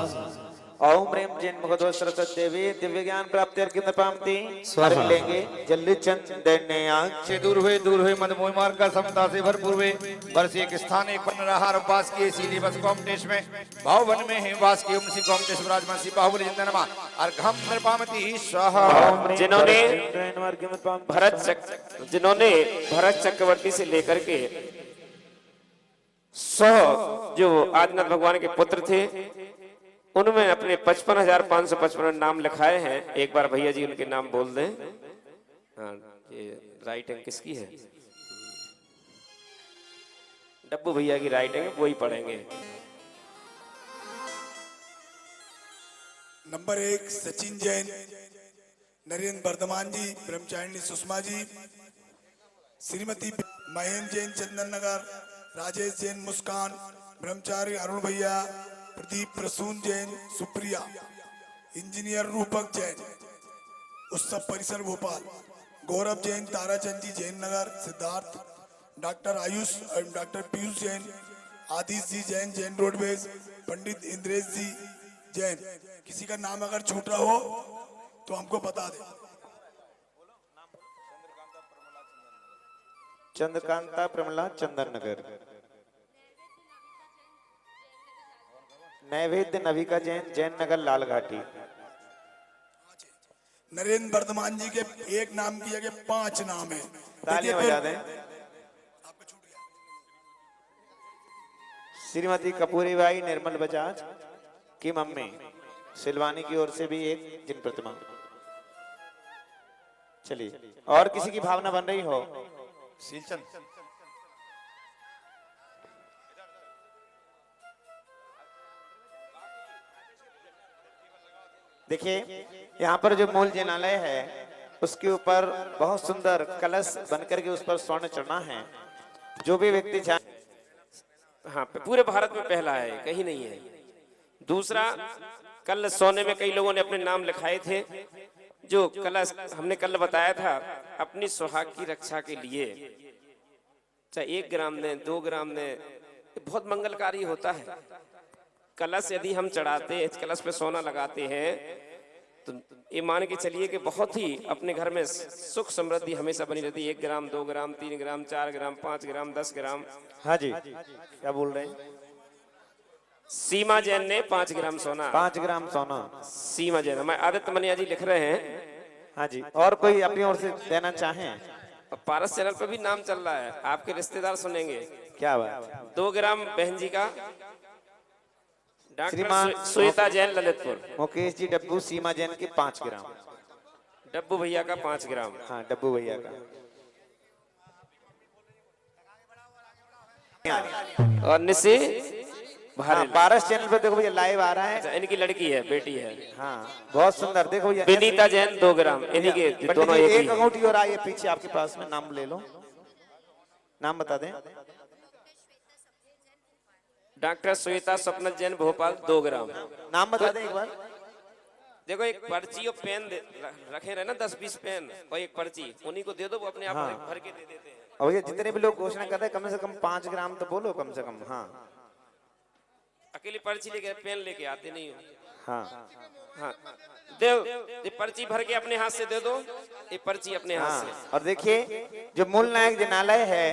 ओम प्रेम जिन भगवद्भव सरस्वती देवी दिव्य ज्ञान प्राप्ति अर्घ्य पामती स्वाहा। कर लेंगे जल चंदन आंख से दूर हुए मनमोह मार्ग का समता से भरपूर हुए वर्ष एक स्थान एक पन्न रहा वास किए सीधे बस कौमटेश में भावन में है वास किए उमसी कौमटेश विराजमान सी बाहुबली जिंदनमा अर्घम नृपामति स्वाहा जिन्होंने भरत चक्रवर्ती से लेकर के 100 जो आदिनाथ भगवान के पुत्र थे उनमें अपने 55,555 नाम लिखाए हैं। एक बार भैया जी उनके नाम बोल दें। हाँ, ये राइटिंग किसकी है? डब्बू भैया की राइटिंग है, वही पढ़ेंगे। नंबर 1 सचिन जैन, नरेंद्र वर्धमान जी, ब्रह्मचारिणी सुषमा जी, श्रीमती महेंद्र जैन चंदन नगर, राजेश जैन मुस्कान, ब्रह्मचारी अरुण भैया, प्रदीप प्रसून जैन, सुप्रिया, इंजीनियर रूपक जैन, उत्सव परिसर भोपाल, गौरव जैन, ताराचंद जी जैन नगर, सिद्धार्थ, डॉक्टर आयुष डॉक्टर पीयूष जैन, आदिश जी जैन, जैन रोडवेज, पंडित इंद्रेश जी जैन। किसी का नाम अगर छूट रहा हो तो हमको बता दे। चंद्रकांता प्रमला चंदन नगर, नैवेद्य नविका जैन, जैन नगर लाल घाटी। नरेंद्र वर्धमान जी के एक नाम की जगह 5 नाम है। तालियां बजा दें। श्रीमती कपूरी बाई निर्मल बजाज की मम्मी सिलवानी की ओर से भी एक जिन प्रतिमा। चलिए, और किसी की भावना बन रही हो? सीलचंद देखिए, यहाँ पर जो मूल जिनालय है उसके ऊपर बहुत सुंदर कलश बनकर के उस पर स्वर्ण चढ़ना है। जो भी व्यक्ति चाहे हाँ, पूरे भारत में पहला है, कहीं नहीं है। दूसरा, कल सोने में कई लोगों ने अपने नाम लिखाए थे, जो कलश हमने कल बताया था, अपनी सुहाग की रक्षा के लिए चाहे 1 ग्राम दें, 2 ग्राम दें, बहुत मंगलकारी होता है। कलश यदि हम चढ़ाते हैं, कलश पे सोना लगाते हैं, तो ये मान के चलिए कि बहुत ही अपने घर में सुख समृद्धि हमेशा बनी रहती है। 1 ग्राम, 2 ग्राम, 3 ग्राम, 4 ग्राम, 5 ग्राम, 10 ग्राम। हाँ जी, क्या बोल रहे हैं? सीमा जैन ने 5 ग्राम सोना, 5 ग्राम सोना। सीमा जैन, हमारे आदित्य मनिया जी लिख रहे हैं। हाँ जी, और कोई अपनी ओर से देना चाहें? और पारस चैनल पर भी नाम चल रहा है, आपके रिश्तेदार सुनेंगे। क्या बात। 2 ग्राम बहन जी का, श्रीमान डॉक्टर श्वेता जैन ललितपुर। मुकेश जी डब्बू सीमा जैन के 5 ग्राम। डब्बू भैया का 5 ग्राम। हाँ, डब्बू भैया का। और निशी हाँ, पारस चैनल पे देखो भैया लाइव आ रहा है। अच्छा, इनकी लड़की है, बेटी है। हाँ, बहुत सुंदर। देखो भैया, विनीता जैन 2 ग्राम, इन्हीं के दोनों एक ही एक अंगूठी और आई है पीछे आपके पास में, नाम ले लो, नाम बता दें। डॉक्टर श्वेता स्वप्न जैन भोपाल 2 ग्राम। नाम बता दें एक बार। देखो, एक पर्ची और पेन रखे रहे ना, 10-20 पेन और एक पर्ची, उन्हीं को दे दो, वो अपने आप भर के दे देते हैं। और भैया जितने भी लोग घोषणा कर रहे हैं, कम से कम 5 ग्राम तो बोलो कम से कम। हाँ, अकेली पर्ची लेके, पेन लेके आते नहीं हो। हाँ, हाँ, दे, ये पर्ची भर के अपने हाथ से दे दो, ये पर्ची अपने हाथ से। हाँ। और देखिए, जो मूल नायक जिनालय है,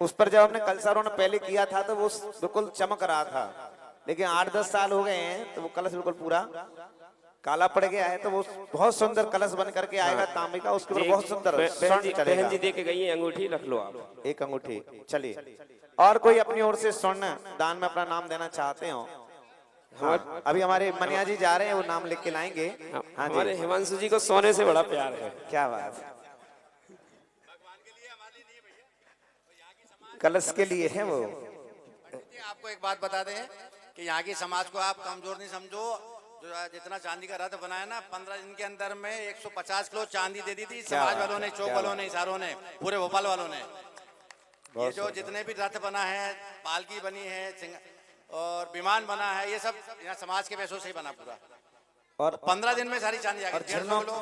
उस पर जब हमने कलशरों ने पहले किया था तो वो बिल्कुल चमक रहा था, लेकिन 8-10 साल हो गए हैं तो वो कलश बिल्कुल पूरा काला पड़ गया है। तो वो बहुत सुंदर कलश बन करके आएगा तांबे का, उसके ऊपर बहुत सुंदर स्वर्ण चलेगा। बहन जी दे के गई है अंगूठी, रख लो आप। एक अंगूठी। चलिए, और कोई अपनी ओर से स्वर्ण दान में अपना नाम देना चाहते हो? हाँ, अभी हमारे मनिया जी जा रहे हैं, वो नाम लिख के लाएंगे। हाँ जी, हमारे हिमांशु जी को सोने से बड़ा प्यार है। क्या बात। कलश के लिए है वो। आपको एक बात बता दें कि यहाँ की समाज को आप कमजोर नहीं समझो। जो जितना चांदी का रथ बनाया ना, 15 दिन के अंदर में 150 किलो चांदी दे दी थी समाज वालों ने, चौक वालों ने, इशारों ने, पूरे भोपाल वालों ने। ये जो जितने भी रथ बना है, पालकी बनी है और विमान बना है, ये सब यहाँ समाज के पैसों से ही बना पूरा। और 15 दिन में सारी चांदी आ गई।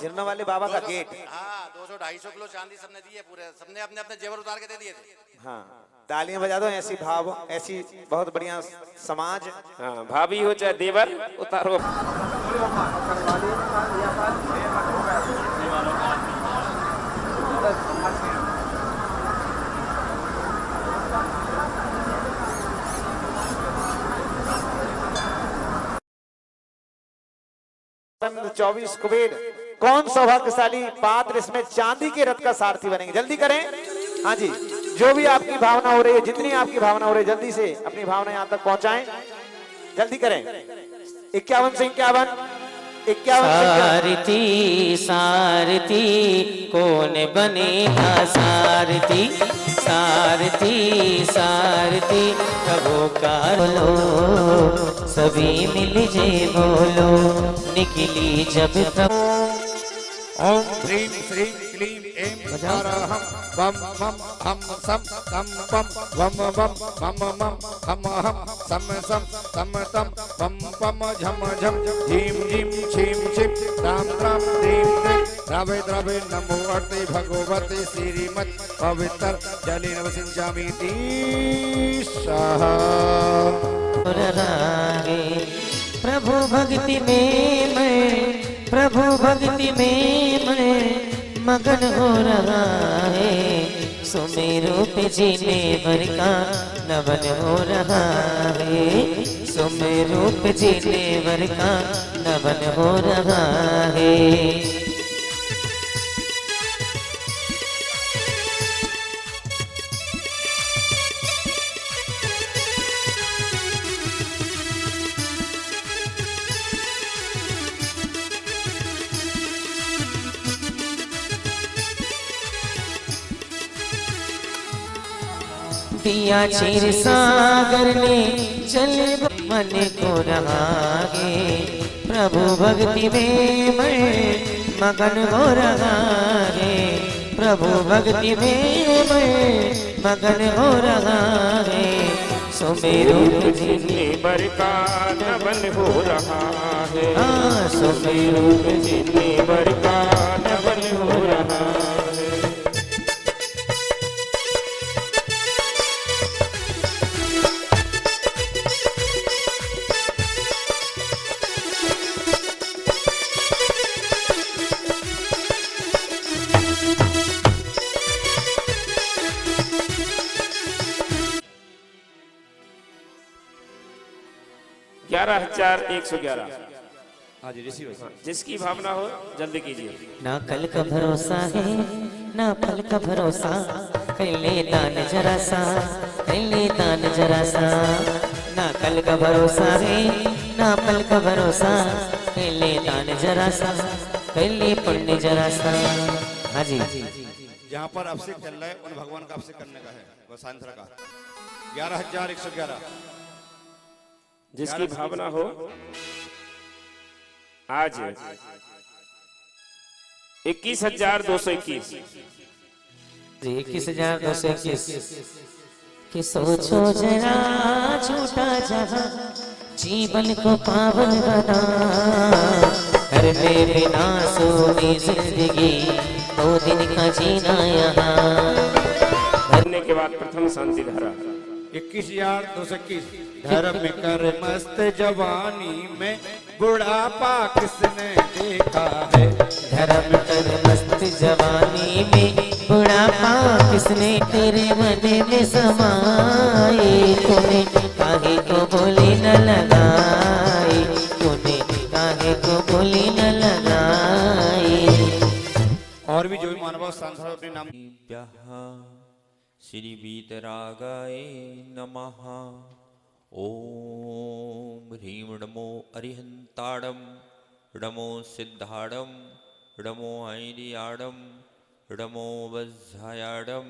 झरनों वाले बाबा का गेट। हाँ, 200-250 किलो चांदी सबने दी है, पूरे सबने अपने अपने जेवर उतार के दे दिए थे। हाँ, तालियां बजा दो। ऐसी भाव, ऐसी बहुत बढ़िया समाज। हाँ, भाभी हो चाहे देवर, उतारो। सन 24 कुबेर, कौन सौभाग्यशाली पात्र इसमें चांदी के रथ का सारथी बनेंगे? जल्दी करें। हाँ जी, जो भी आपकी भावना हो रही है, जितनी आपकी भावना हो रही है, जल्दी से अपनी भावना यहाँ तक पहुंचाएं। जल्दी करें। 51 से 51, 51 सारथी सारथी कौन बनेगा सारथी, सारथी सारथी प्रभु का बोलो, सभी मिल जे बोलो, निकली जब प्रभु। ओम ह्रीं श्रीं क्लीं ऐं हरहं बम बम हम सम तम बम वम वम मम मम हम हम सम सम तम तम बम बम झम झम झीम झीम छीम छिम राम राम ह्रीं ह्रीं द्रवे द्रवे नमो अर्ते भगवते श्रीमत् पवित्र जलेन वसिंचामि स्वाहा। प्रभु भक्ति में मैं, प्रभु भक्ति में मैं मगन हो रहा है, सुमेरु पे जीने भर का नवन हो रहा है, सुमेरु पे जीने भर का नवन हो रहा है। दिया क्षीर सागर ने जल मन को रहा है, प्रभु भक्ति में मैं मगन हो रहा है, प्रभु भक्ति में मैं मगन हो रहा है, सुमेरु पे जीने जीने भर का नवन हो रहा है। हाँ सुमेरु पे जीने भर का नवन हो रहा है। ग्यारह 1111। हाँ जी ऋषि भाई। जिसकी भावना हो जल्दी कीजिए। ना कल का भरोसा है ना फल का भरोसा, कर ले दान जरा सा, कर ले दान जरा सा। ना कल का भरोसा है ना फल का भरोसा, कर ले दान जरा सा, कर ले पुण्य जरा सा। हाँ जी जहाँ पर अभिषेक चल रहा है उन भगवान का अभिषेक करने का है, वो सांतरा का 11,111। जिसकी भावना हो आज 21,221। 21,221 कि सोचो जरा छोटा जहां जीवन को पावन बना, घर में बिना सोनी जिंदगी 2 दिन का जीना यहाँ। भरने के बाद प्रथम शांति धारा 21,221। धर्म कर मस्त जवानी में बुढ़ापा किसने देखा है। धर्म कर मस्त जवानी में बुढ़ापा किसने तेरे मन में समाए। तूने काहे को बोली न लगाई, तूने काहे को बोली न लगाई। और भी जो भी मानव सांसद अपने नाम श्री वीतरागाय नमः। ओम ह्रीं नमो अरिहंताड़म, नमो सिद्धाड़म, नमो ऐरियाड़म, नमो वज्रायाड़म,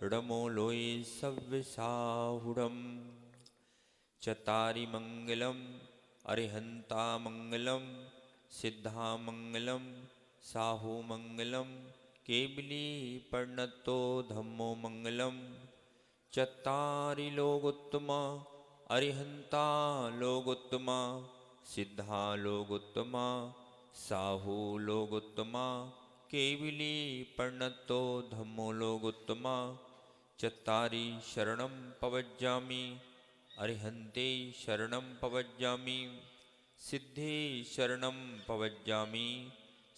नमो लोये सव्यसाहुड़म। चतारि मंगलम अरिहंता मंगलम, सिद्धा मंगलम, साहु मंगलम, केवली पर्णतो धम्मो मंगलम। चत्तारि लोकोत्तमा अरिहंता लोकोत्तमा, सिद्धा लोकोत्तमा, साहु लोकोत्तमा, केवली पर्णतो धम्मो लोकोत्तमा। चत्तारि शरणं पवज्जामि, अरिहन्ते शरणं पवज्जामि, सिद्धे शरणं पवज्जामि,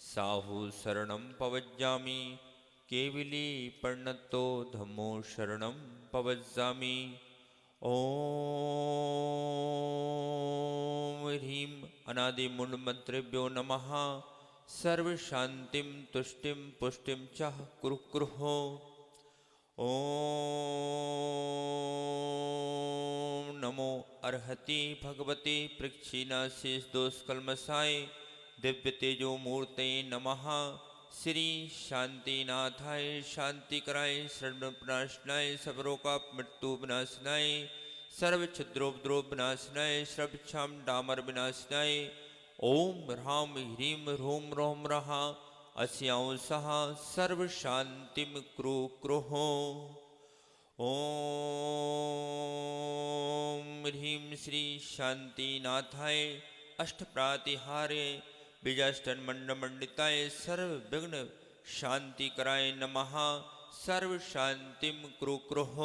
साहु शरणं पवज्जामि, केवली पर्णतो धम्मो शरणं पवज्जामि। ओम ह्रीं अनादि मूल मंत्रेभ्यो नमः। सर्व शांतिम तुष्टिम पुष्टिम च कुरु कुरु। ओम नमो अर्हति भगवते पृक्षिणाशेष दोष कलमसाय दिव्य तेजो मूर्ते नमः। श्री शांतिनाथाय शांति कराय सर्वनाशनाय सर्वरोग मृत्यु विनाशनाय सर्व क्षुद्रोपद्रव विनाशनाय सर्वक्षाम डामर विनाशनाय। ओम ह्रां ह्रीं ह्रूं रोम रहा अस्यां सह सर्व शांतिम कुरु कुरुः। ओम ह्रीं श्री शांतिनाथाय अष्टप्रातिहारे बीजाष्टन मंड मंडिताय सर्व विघ्न शांति कराय नमः। सर्व शांतिम कुरु कुरुः।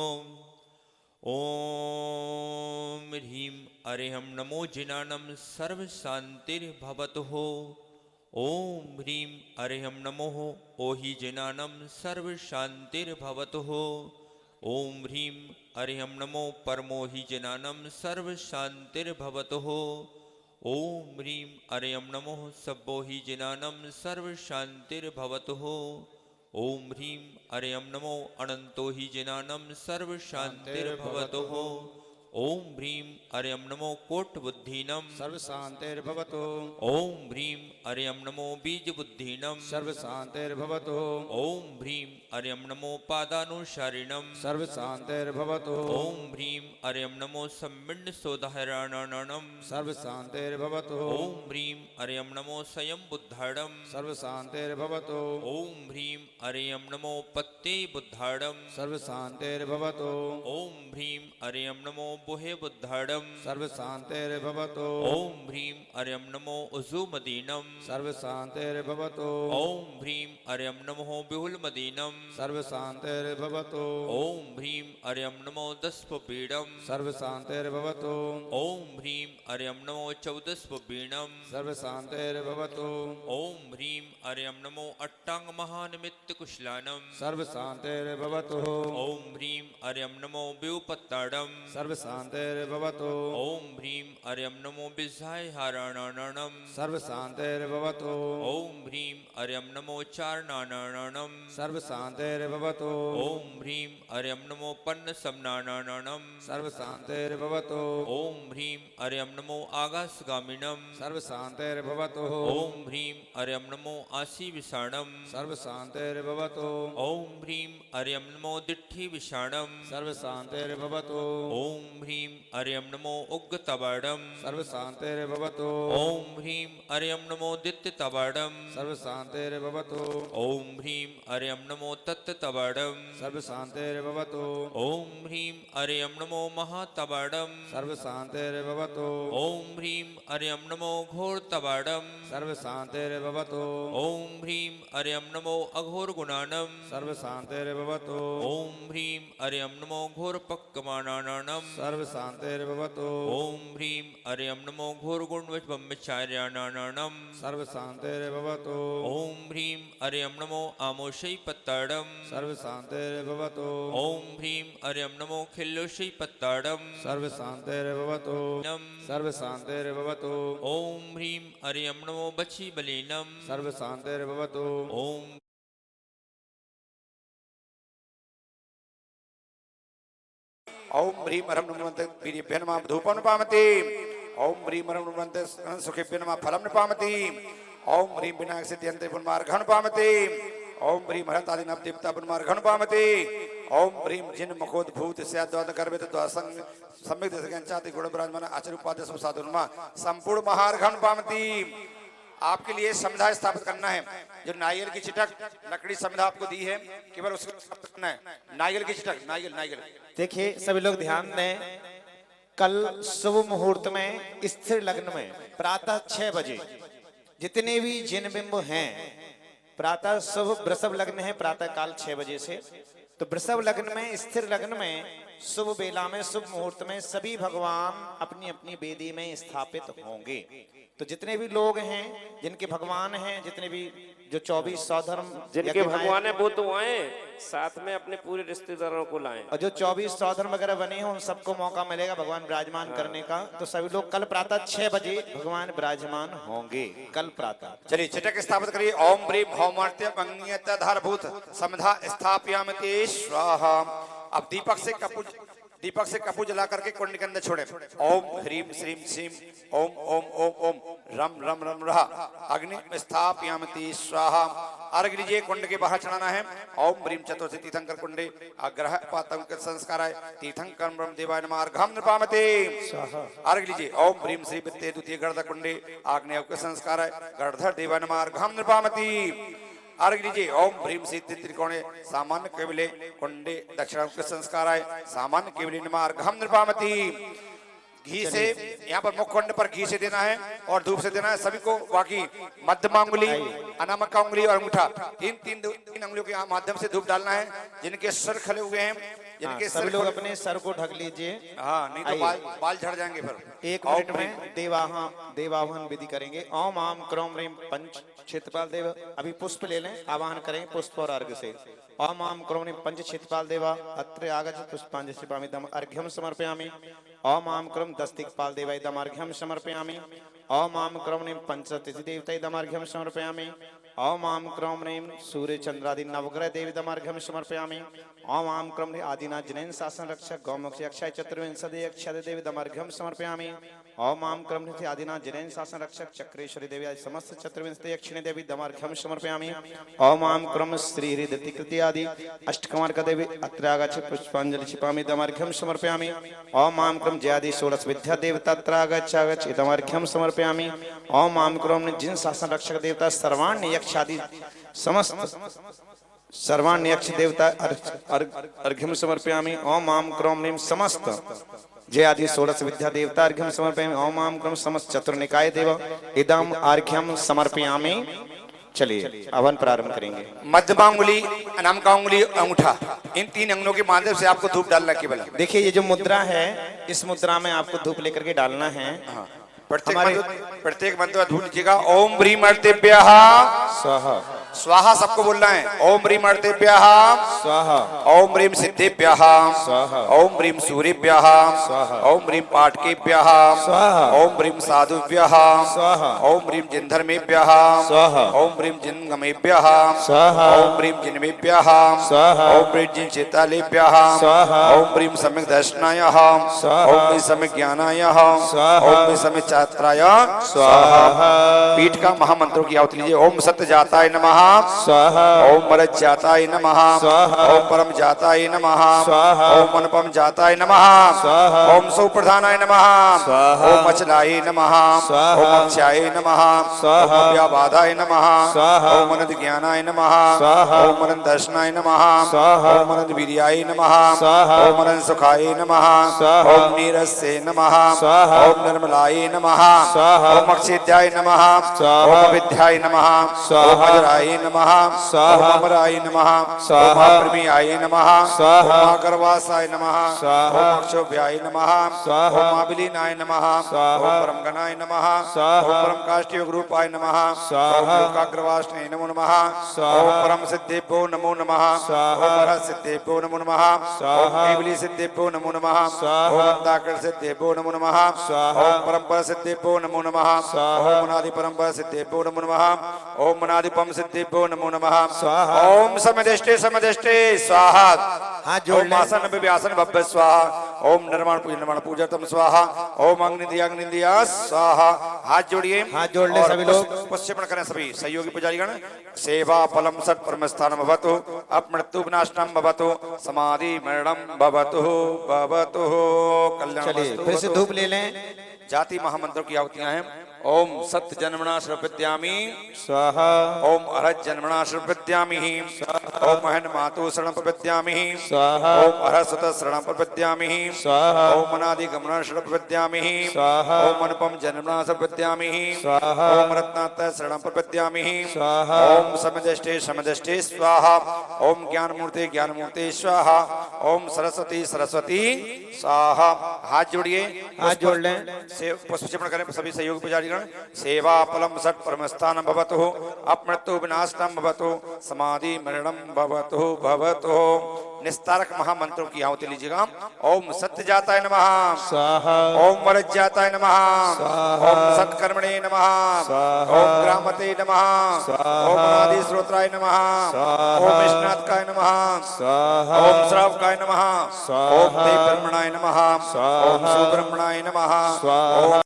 ओम ह्रीं अरिहं नमो जिनानं सर्व शांतिर्भवतु। ओम ह्रीं अरिहं नमो ओहि जिनानं सर्व शांतिर्भवतु। ओम ह्रीं अरिहं नमो परमोहि जिनानं सर्व शांतिर्भवतु। ओम ह्रीं अरिहं नमो सब्बो हि जिनानं सर्व शांतिर्भवतु। ओम ह्रीं अरिहं नमो अनंतो हि जिनानं सर्व शांतिर्भवतु। ओम ह्रीं अरिहं नमो कोटबुद्धीनं सर्व शांतिर्भवतु। ओम ह्रीं अरिहं नमो बीजबुद्धीनं सर्व शांतिर्भवतु। ओम ह्रीं अरिहं नमो पादानुसारिणं सर्व शांतिर्भवतु। ओम ह्रीं अरिहं नमो सम्मिण्ड सोदाहरणं सर्व शांतिर्भवतु। ओम ह्रीं अरिहं नमो स्वयं बुद्धाडं सर्व शांतिर्भवतु। ओम ह्रीं अरिहं नमो पत्ते बुद्धाडं सर्व शांतिर्भवतु। ओम ह्रीं अरिहं नमो बुहे बुद्धाडम सर्व शांतिर्भवतु ओम ह्रीम अर्यम नमो उजुमदीनम सर्व शांतिर्भवतु ओम ह्रीम अर्यम नमो बिहुल मदीनम सर्व शांतिर्भवतु ओम ह्रीम अर्यम नमो दस्पीडम सर्व शांतिर्भवतु ओम ह्रीम अर्यम नमो चौदस्पीणम सर्व शांतिर्भवतु ओम ह्रीम अर्यम नमो अट्टांग महानिमित्त कुशलानम सर्व शांतिर्भवतु ओम ह्रीम अर्यम नमो व्युपत्ताडम सर्व शांतिर्भवतु ओम ह्रीम अर्यम नमो बिजाय हाराणानम सर्व शांतिर्भवतु ओम ह्रीम अर्यम नमो चारणानम सर्व शांतिर्भवतु ओम ह्रीम अर्यम नमो पन्न समनानम सर्व शांतिर्भवतु ओम ह्रीम अर्यम नमो आगासगामिनम सर्व शांतिर्भवतु ओम ह्रीम अर्यम नमो आसी विषाणम सर्व शांतिर्भवतु ओम ह्रीम अर्यम नमो दिट्ठी विषाणम सर्व शांतिर्भवतु ओम ह्रीम अर्यम नमो उग्गतबाडम सर्व शांतिर्भवतु ओम ह्रीम अर्यम नमो दित्ततबाडम सर्व शांतिर्भवतु ओम ह्रीम अर्यम नमो तत्ततबाडम सर्व शांतिर्भवतु ओम ह्रीम अर्यम नमो महातबाडम सर्व शांतिर्भवतु ओम ह्रीम अर्यम नमो घोरतबाडम सर्व शांतिर्भवतु ओम ह्रीम अर्यम नमो अघोर गुणानम सर्व शांतिर्भवतु ओम ह्रीम अर्यम नमो घोर पक्कमानानम सर्व शांतिर्भवतु ओम ह्रीम अर्यम नमो घोर गुणवचब्रह्मचार्यानानम सर्व शांतिर्भवतु ओम ह्रीम अर्यम नमो आमोशई पत्ताडम सर्व शांतिर्भवतु ओम ह्रीम अर्यम नमो खिल्लोशई पत्ताडम सर्व शांतिर्भवतु नम सर्व शांतिर्भवतु ओम ह्रीम अर्यम नमो बची बलीनम सर्व शांतिर्भवतु ओम ओम ह्रीं हरं नमन्ते वीर्येभ्य नमः धूपं पामति ओम ह्रीं हरं नमन्ते सुखेभ्य नमः फलं पामति ओम ह्रीं विनायक सिद्ध्यन्ते पुण्यमार्गं पामति ओम ह्रीं हरतादिनव देवता पुण्यमार्गं पामति ओम ह्रीं जिन मुखोद्भूत स्याद्वाद गर्भित द्वासंग सम्यक दशगंचाति गुण विराजमान आचरुपाद्य साधुर्मा संपूर्ण महार्घं पामति। आपके लिए समिधा स्थापित करना है। जो नारियल की चिटक लकड़ी समिधा आपको दी है, केवल उसको स्थापित करना है। नारियल की चिटक, नारियल। देखिए सभी लोग ध्यान दें, कल शुभ मुहूर्त में स्थिर लग्न में प्रातः 6 बजे जितने भी जिन बिंब हैं, प्रातः शुभ वृषभ लग्न है प्रातः काल 6 बजे से, तो वृषभ लग्न में स्थिर लग्न में शुभ बेला में शुभ मुहूर्त में सभी भगवान अपनी अपनी वेदी में स्थापित होंगे। तो जितने भी लोग हैं जिनके भगवान हैं, जितने भी जो 24 सौधर्म जिनके भगवान है वो तो आए, साथ में अपने पूरे रिश्तेदारों को लाएं। और जो 24 सौधर्म वगैरह बने हैं उन सबको मौका मिलेगा भगवान विराजमान करने का। तो सभी लोग कल प्रातः 6 बजे भगवान विराजमान होंगे। कल प्रातः चलिए चिटक स्थापित करिए। ओम ह्रीं भौमार्त्य मंगीयताधारभूत समिधा स्थापयामि स्वाहा। अब दीपक से कपूर जला करके कुंड के अंदर छोड़े। ओम ह्रीं श्रीं सीं ओम ओम ओम ओम रम रम रम रहा अग्नि स्थापयामि स्वाहा। अर्घ लीजिए, कुंड के बाहर चढ़ाना है। ओम ह्रीं चतुर्थी तीर्थंकर कुंडे अग्रह पातम संस्काराय तीर्थंकर ब्रह्म देवाय नमः अर्घं नृपामते। अर्घ लीजिए। ओम ह्रीं श्री वित्ते द्वितीय गर्ध कुंडे आग्नेय संस्काराय गर्धर देवाय नमः अर्घं नृपामते। अर्घ लीजिए। ओम ह्रीं सिद्धि त्रिकोणे सामान्य केवले कुंडे दक्षिणामुख संस्काराय सामान्य केवले नमः अर्घं नृपामति। घी से यहाँ पर मुखकुंड पर घी से देना है और धूप से देना है सभी को। बाकी मध्यम अंगुली, अनामिका अंगुली और अंगूठा तीन अंगुलियों के माध्यम से धूप डालना है। जिनके सर खले हुए हैं, जिनके सभी लोग अपने सर को ढक लीजिए। हाँ, नहीं तो बाल झड़ जाएंगे फिर। 1 मिनट में देवाहन विधि करेंगे। ओम आम क्रौम ह्रीं पंच क्षेत्रपाल देव। अभी पुष्प ले लें, आवाहन करें पुष्प और अर्घ से। ओम आम क्रौम ह्रीं पंच क्षेत्रपाल देवा अत्र आगच्छ पुष्पांजलि समर्पयामि इदम् अर्घ्यं समर्पयामि। ओम आम क्रौम 10 दिक्पाल देवा इदम् अर्घ्यं समर्पयामि। ओम आम क्रौम ह्रीं पंचतिथि देवता इदम् अर्घ्यं समर्पयामि। ओम आम क्रौम ह्रीं सूर्य चंद्रादि नवग्रह देवी इदम् अर्घ्यं समर्पयामि। ओम आम क्रौम ह्रीं आदिनाथ जैन शासन रक्षक गौमुखी अक्षय चतुर्विंशति अक्षय देवी इदम् अर्घ्यं समर्पयामि। ओम आम क्रम ह्रीं आदिनाथ जैन शासन रक्षक चक्रेश्वरी देवी आदि समस्त चतुर्विंशति अक्षिणी देवी इदम् अर्घ्यं समर्पयामि। ओम आम क्रम श्री हृदयकृति आदि अष्टकमार्क देवी अत्र आगच्छ पुष्पांजलि क्षिपामि इदम् अर्घ्यं समर्पयामि। ओम आम क्रम जयादि षोडश विद्या देवता अत्र आगच्छ इदम् अर्घ्यं समर्पयामि। ओम आम क्रम जिन शासन रक्षक देवता सर्वाण्य यक्ष आदि समस्त सर्वाण्य यक्ष देवता अर्घ्यं समर्पयामि। ओम आम क्रम ह्रीं समस्त जय आदि षोडश विद्या देवता अर्घ्यम समर्पयामि। ओम आम क्रम समस्त चतुर्निकाय देव इदम अर्घ्यम समर्पयामि। चलिए हवन प्रारंभ करेंगे। मध्यमा उंगली, अनामिका उंगली, अंगूठा, इन 3 अंगों के माध्यम से आपको धूप डालना केवल। देखिए ये जो मुद्रा है, इस मुद्रा में आपको धूप लेकर के डालना है। प्रत्येक मंत्र धूप लीजिएगा। ओम ब्रीम अर्तेभ्यः स्वाहा स्वाहा, सबको बोलना है। ओम ब्रीम अर्तेभ्यः स्वाहा, ओम ब्रीम सिद्धेभ्यः स्वाहा, ओम ब्रीम सूर्यभ्यः स्वाहा, ओम ब्रीम पाटकेभ्यः स्वाहा, ओम ब्रीम साधुभ्यः स्वाहा, ओम ब्रीम जिन्धर्मेभ्यः स्वाहा, ओम ब्रीम जिन्गमेभ्यः स्वाहा, ओम ब्रीम जिन्मेभ्यः स्वाहा, ओम ब्रीम जिनचेतालेभ्यः स्वाहा, ओम ब्रीम सम्यक् दर्शनायः स्वाहा, ओम ब्रीम सम्यक् ज्ञानायः स्वाहा, ओम ब्रीम सम्यक् छात्राय स्वाहा। पीठ का महामंत्रों की आहुति लीजिए। ओम सत्य जाताय नमः स्वाहा, ओम मरज जाताय नमः स्वाहा, ओम परम जाताय नमः स्वाहा, ओम अनुपम जाताय नमः स्वाहा, ओम सुप्रधानाय नमः स्वाहा, ओम अचलाय नमः स्वाहा, ओम अक्षयाय नमः स्वाहा, ओम व्याबाधाय नमः स्वाहा, ओम अनंत ज्ञानाय नमः स्वाहा, ओम अनंत दर्शनाय नमः स्वाहा, ओम अनंत वीर्याय नमः स्वाहा, ओम अनंत सुखाय नमः स्वाहा, ओम नीरसे नमः स्वाहा, ओम निर्मलाय नमः स्वाहा, ओम अक्षेत्याय नमः स्वाहा, ओम अविद्याय नमः स्वाहा, ओम अजराय नमः स्वाहा, ओम अमराय नमः स्वाहा, ओम अप्रमेयाय नमः स्वाहा, ओम अगर्वासाय नमः स्वाहा, ओम अक्षोभ्याय नमः स्वाहा, ओम अभिलीनाय नमः स्वाहा, ओम परमगणाय नमः स्वाहा, ओम परम काष्ठयोग रूपाय नमः स्वाहा, ओम लोकाग्रवासने नमो नमः स्वाहा, ओम परम सिद्धेभ्यो नमो नमः स्वाहा, ओम हर सिद्धेभ्यो नमो नमः स्वाहा, ओम केवली सिद्धेभ्यो नमो नमः स्वाहा, ओम अंताकर सिद्धेभ्यो नमो नमः स्वाहा, ओम परमपर सिद्धेभ्यो नमो नमः स्वाहा, ओम अनादि परमपर सिद्धेभ्यो नमो नमः ओम अनादिपम सिद्धेभ्यो नमो नमः स्वाहा। ओम समदृष्टे स्वाहा। हाथ जोड़ लें। ओम आसन व्यासन भव्य स्वाहा। ओम निर्माण पूजा तम स्वाहा। ओम अग्निदिया स्वाहा। हाथ जोड़िए, हाथ जोड़ लें और सभी लोग। पुष्पण करें सभी सहयोगी पुजारीगण। सेवा फलम सत् परमस्थानम भवतु, अपमृत्यु विनाशनम भवतु, समाधि मरणम भवतु भवतु कल्याण। चलिए फिर से धूप ले लें। जाति महामंत्रों की आहुतियां हैं। ओम सत्य जन्मना सर्वप्रत्यामि स्वाहा, ओम अरहत जन्मना सर्वप्रत्यामि ओम अहन मातु शरण प्रपद्यामि स्वाहा, ओम अरहत सुत शरण प्रपद्यामि स्वाहा, ओम अनादि गमना शरण प्रपद्यामि स्वाहा, ओम अनुपम जन्मना सर्वप्रत्यामि स्वाहा, ओम रत्नात शरण प्रपद्यामि स्वाहा, ओम समदृष्टे स्वाहा। ओम ज्ञानमूर्ते स्वाहा। ओम सरस्वती स्वाहा। हाथ जोड़िए, हाथ जोड़ लें। पुष्पचमन करें सभी सहयोग पुजारी। सेवा फलम सत् परमस्थानम भवतु, अपमृत्यु विनाशनम भवतु, समाधि मरणम भवतु भवतु। निस्तारक महामंत्रों की आहुति लीजिएगा। ओम सत्य जाताय नमः स्वाहा, ओम वरज जाताय नमः स्वाहा, ओम सत्कर्मणे नमः स्वाहा, ओम ग्रामते नमः स्वाहा, ओम अनादि स्रोत्राय नमः स्वाहा, ओम विष्णात्काय नमः स्वाहा, ओम श्रावकाय नमः स्वाहा, ओम देव ब्रह्मणाय नमः स्वाहा, ओम सुब्रह्मणाय नमः स्वाहा। ओम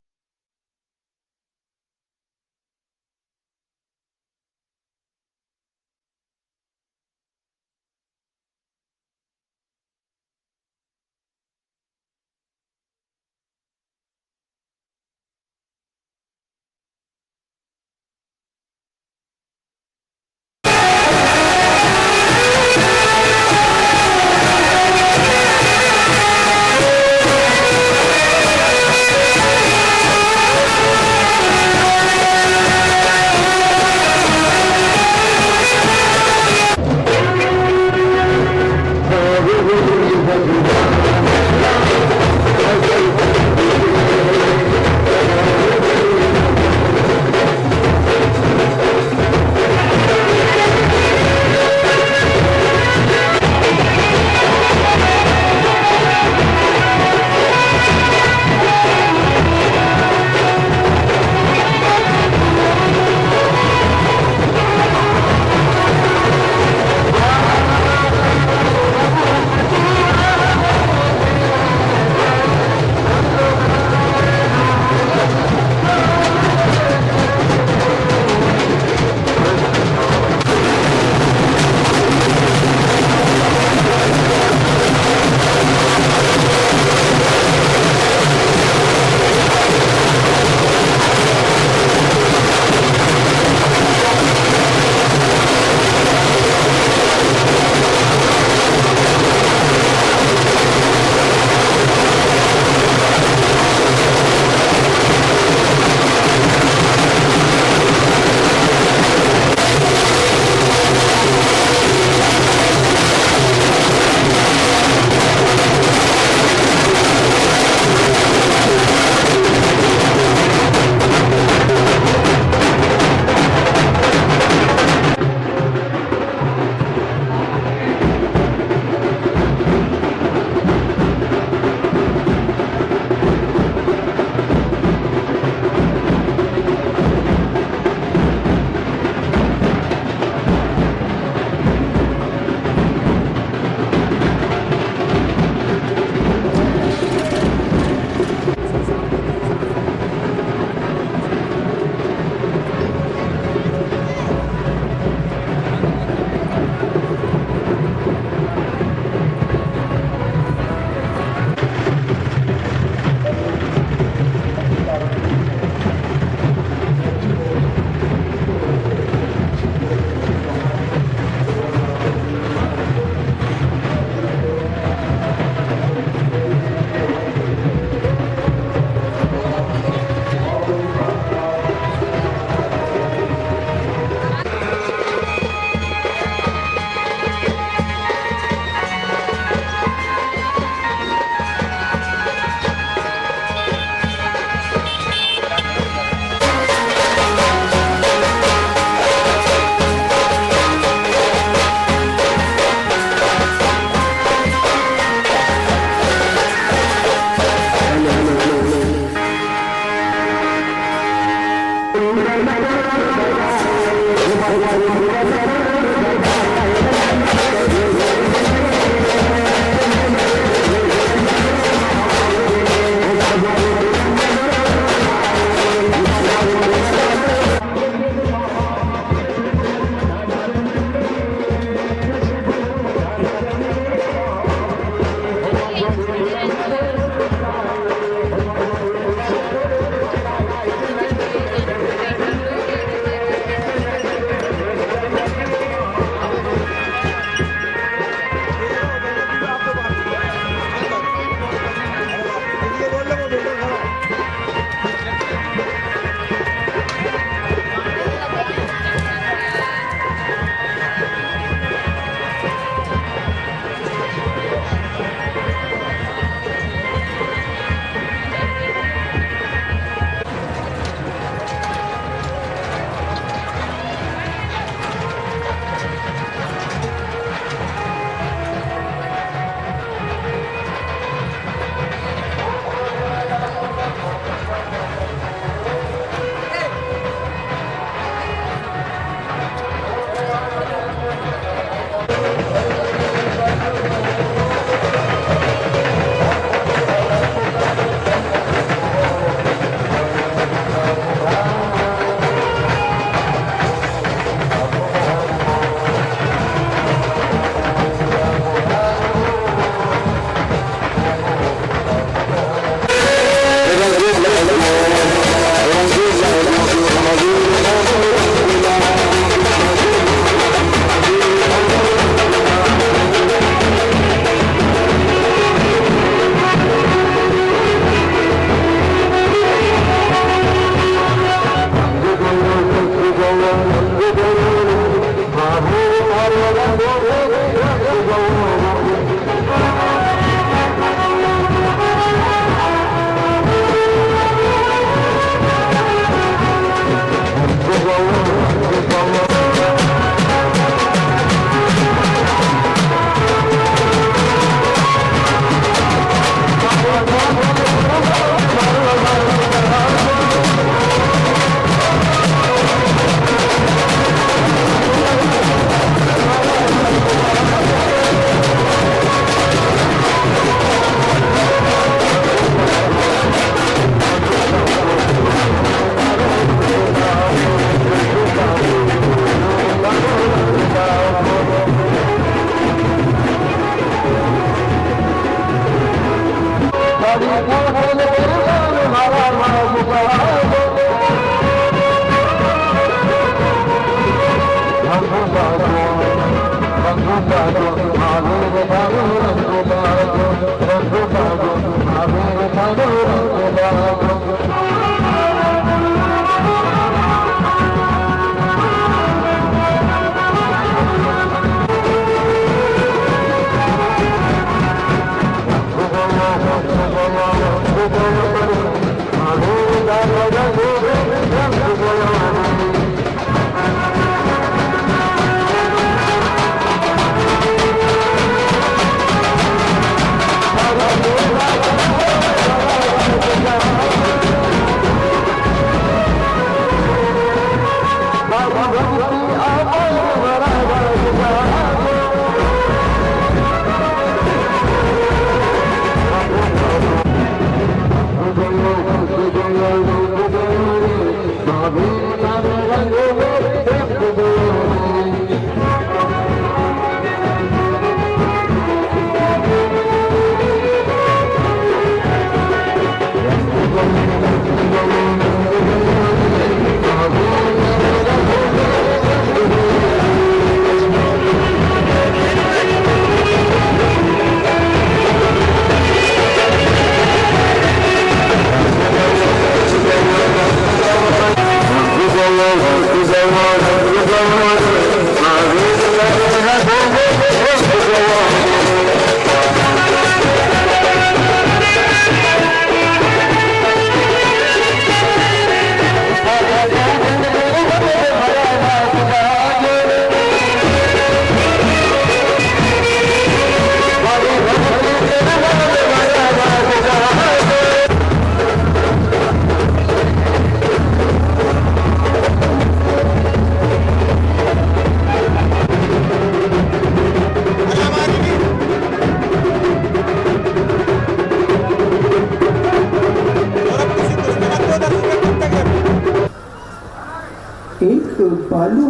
एक बालू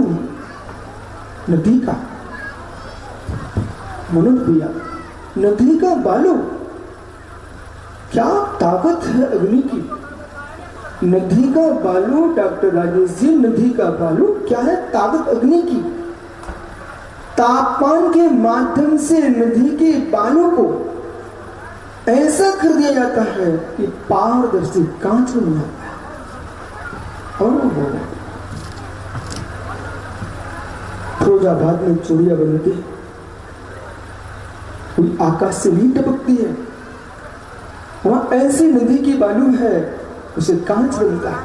नदी का, मनोज भैया, नदी का बालू, क्या ताकत है अग्नि की। नदी का बालू, डॉक्टर राजेश जी, नदी का बालू, क्या है ताकत अग्नि की। तापमान के माध्यम से नदी के बालू को ऐसा कर दिया जाता है कि पारदर्शी कांच में जाता है। और फिरोजाबाद में चूड़िया बनती है, कोई आकाश से नहीं टपकती है, वहां ऐसी नदी की बालू है, उसे कांच बनता है।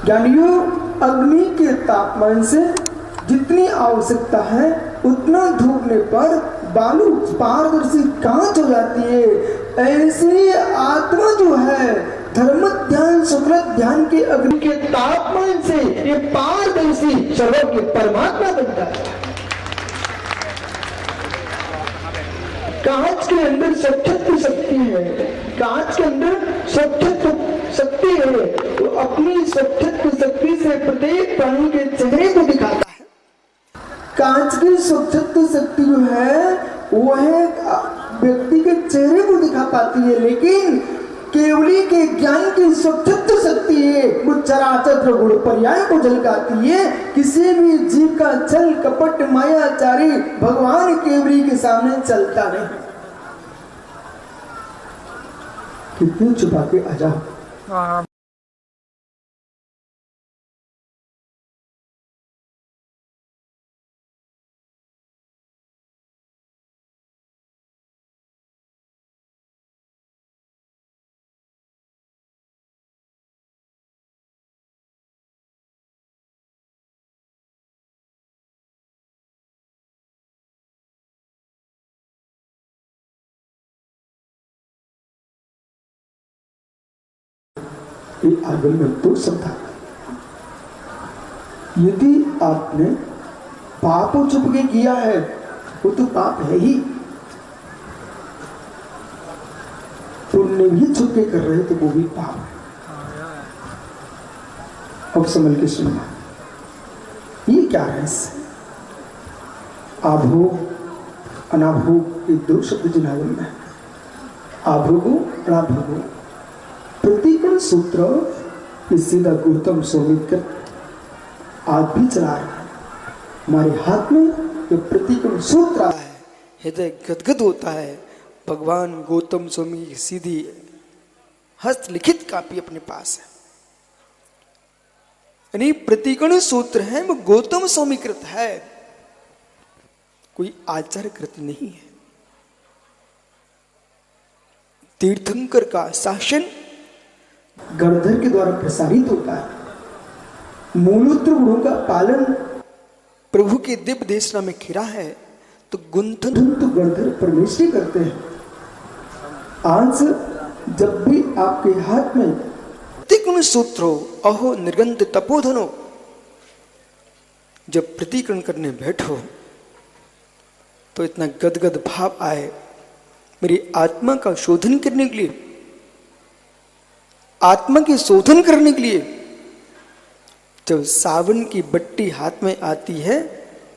ज्ञानियों, अग्नि के तापमान से जितनी आवश्यकता है उतना धूपने पर बालू पारदर्शी कांच हो जाती है। ऐसे आत्मा जो है धर्म ध्यान शुक्ल ध्यान के अग्नि के तापमान से ये पारदर्शी सर्वज्ञ परमात्मा बनता है। कांच के अंदर सत्यत्व शक्ति है, कांच के अंदर सत्यत्व शक्ति है, तो अपनी सत्यत्व शक्ति से प्रत्येक प्राणी के चेहरे को दिखाता है। कांच की सत्यत्व शक्ति जो है वो है व्यक्ति के चेहरे को दिखा पाती है, लेकिन केवली के ज्ञान की सत्यत्व शक्ति है वो चराचर गुण पर्याय को झलकाती है। किसी भी जीव का छल कपट मायाचारी भगवान केवली के सामने चलता नहीं। कितनी छुपा के आ जाओ। आगे में तो समझा, यदि आपने पाप छुप के किया है वो तो पाप है ही, पुण्य भी छुप के कर रहे तो वो भी पाप है। अब संभल के सुनना, ये क्या रहस्य। आभोग अनाभोग ये दो शब्द जिनागम में, आभोगो अनाभोगो। प्रतिकरण सूत्र ये सीधा गौतम सोमित्र आज भी चला रहा है। हमारे हाथ में ये प्रतिकरण सूत्र है, हृदय गदगद होता है। भगवान गौतम स्वामी की सीधी हस्तलिखित कापी अपने पास है, यानी प्रतिकरण सूत्र है वो गौतम स्वामी कृत है, कोई आचार्य कृत नहीं है। तीर्थंकर का शासन गणधर के द्वारा प्रसारित होता है। मूलोत्र गुणों का पालन प्रभु के दिव्य देशना में खिरा है, तो गुंथन तो गणधर परमेश्वरी करते हैं। आज जब भी आपके हाथ में प्रतिकरण सूत्र हो, अहो निर्गंध तपोधनो, जब प्रतिकरण करने बैठो तो इतना गदगद भाव आए, मेरी आत्मा का शोधन करने के लिए, आत्मा की शोधन करने के लिए जब सावन की बट्टी हाथ में आती है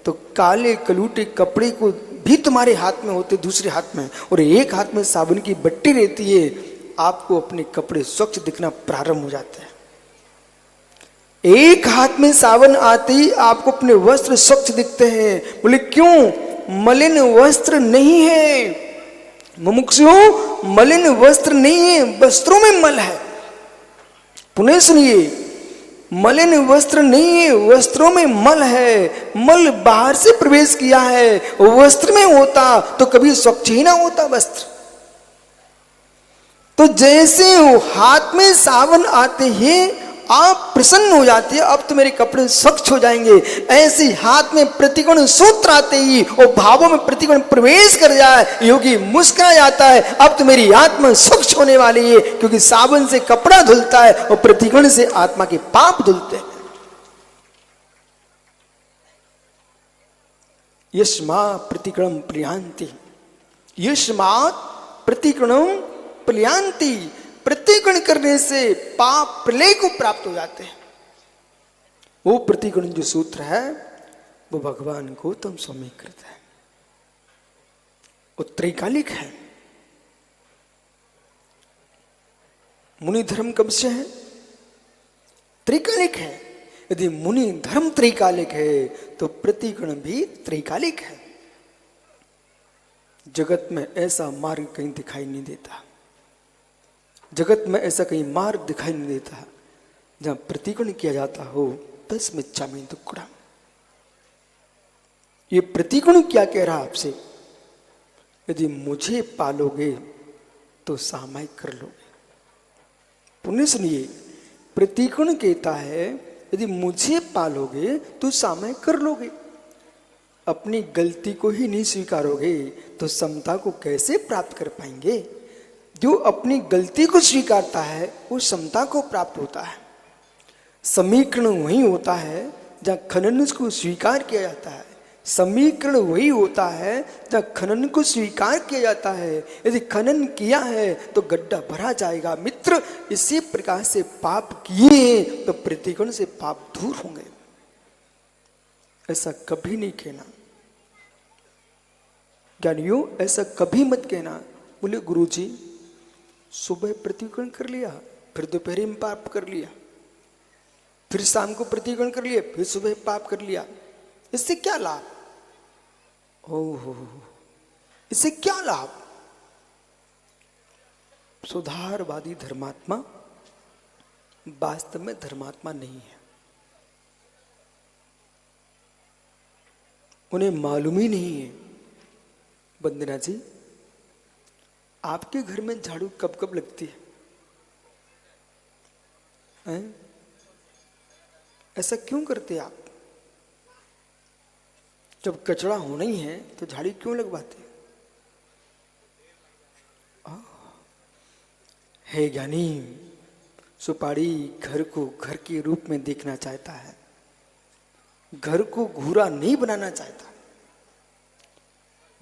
तो काले कलूटे कपड़े को भी तुम्हारे हाथ में होते, दूसरे हाथ में, और एक हाथ में सावन की बट्टी रहती है, आपको अपने कपड़े स्वच्छ दिखना प्रारंभ हो जाते हैं। एक हाथ में सावन आते ही आपको अपने वस्त्र स्वच्छ दिखते हैं। बोले क्यों? मलिन वस्त्र नहीं है मुमुक्षुओं, मलिन वस्त्र नहीं है, वस्त्रों में मल है। पुनः सुनिए, मलिन वस्त्र नहीं है, वस्त्रों में मल है। मल बाहर से प्रवेश किया है, वस्त्र में होता तो कभी स्वच्छ ही ना होता वस्त्र। तो जैसे हाथ में सावन आते ही आप प्रसन्न हो जाते हैं, अब तो मेरे कपड़े स्वच्छ हो जाएंगे, ऐसे हाथ में प्रतिगुण सूत्र आते ही और भावों में प्रतिगुण प्रवेश कर जाए, योगी मुस्कुरा जाता है, अब तो मेरी आत्मा स्वच्छ होने वाली है, क्योंकि सावन से कपड़ा धुलता है और प्रतिगुण से आत्मा के पाप धुलते हैं। यस्मा प्रतिगुणम प्रियांति, यस्मात् प्रतिगुणम प्रियांति, प्रतिगुण करने से पाप प्रलय को प्राप्त हो जाते हैं। वो प्रतिगुण जो सूत्र है वो भगवान गौतम स्वामी कृत है, वो त्रैकालिक है। मुनि धर्म कब से है? त्रैकालिक है। यदि मुनि धर्म त्रैकालिक है तो प्रतिगुण भी त्रैकालिक है। जगत में ऐसा मार्ग कहीं दिखाई नहीं देता, जगत में ऐसा कहीं मार्ग दिखाई नहीं देता जहां प्रतिगुण किया जाता हो तस्मिच्छामि दुक्कडम। ये प्रतिगुण क्या कह रहा आपसे? यदि मुझे पालोगे तो सामायिक कर लोगे। पुण्य सुनिए, प्रतिगुण कहता है यदि मुझे पालोगे तो सामायिक कर लोगे। अपनी गलती को ही नहीं स्वीकारोगे तो समता को कैसे प्राप्त कर पाएंगे? जो अपनी गलती को स्वीकारता है वो समता को प्राप्त होता है। समीकरण वही होता है जहां खनन को स्वीकार किया जाता है। समीकरण वही होता है जहां खनन को स्वीकार किया जाता है। यदि खनन किया है तो गड्ढा भरा जाएगा। मित्र, इसी प्रकार से पाप किए तो प्रतिगुण से पाप दूर होंगे। ऐसा कभी नहीं कहना ज्ञानियों, ऐसा कभी मत कहना। बोले गुरुजी सुबह प्रतिगुण कर लिया, फिर दोपहर में पाप कर लिया, फिर शाम को प्रतिगुण कर लिया, फिर सुबह पाप कर लिया, इससे क्या लाभ? ओहो, इससे क्या लाभ? सुधारवादी धर्मात्मा वास्तव में धर्मात्मा नहीं है। उन्हें मालूम ही नहीं है। वंदना जी, आपके घर में झाड़ू कब कब लगती है? ऐसा क्यों करते आप? जब कचरा होना ही है तो झाड़ू क्यों लगवाते? हे ज्ञानी, सुपारी घर को घर के रूप में देखना चाहता है, घर को घूरा नहीं बनाना चाहता।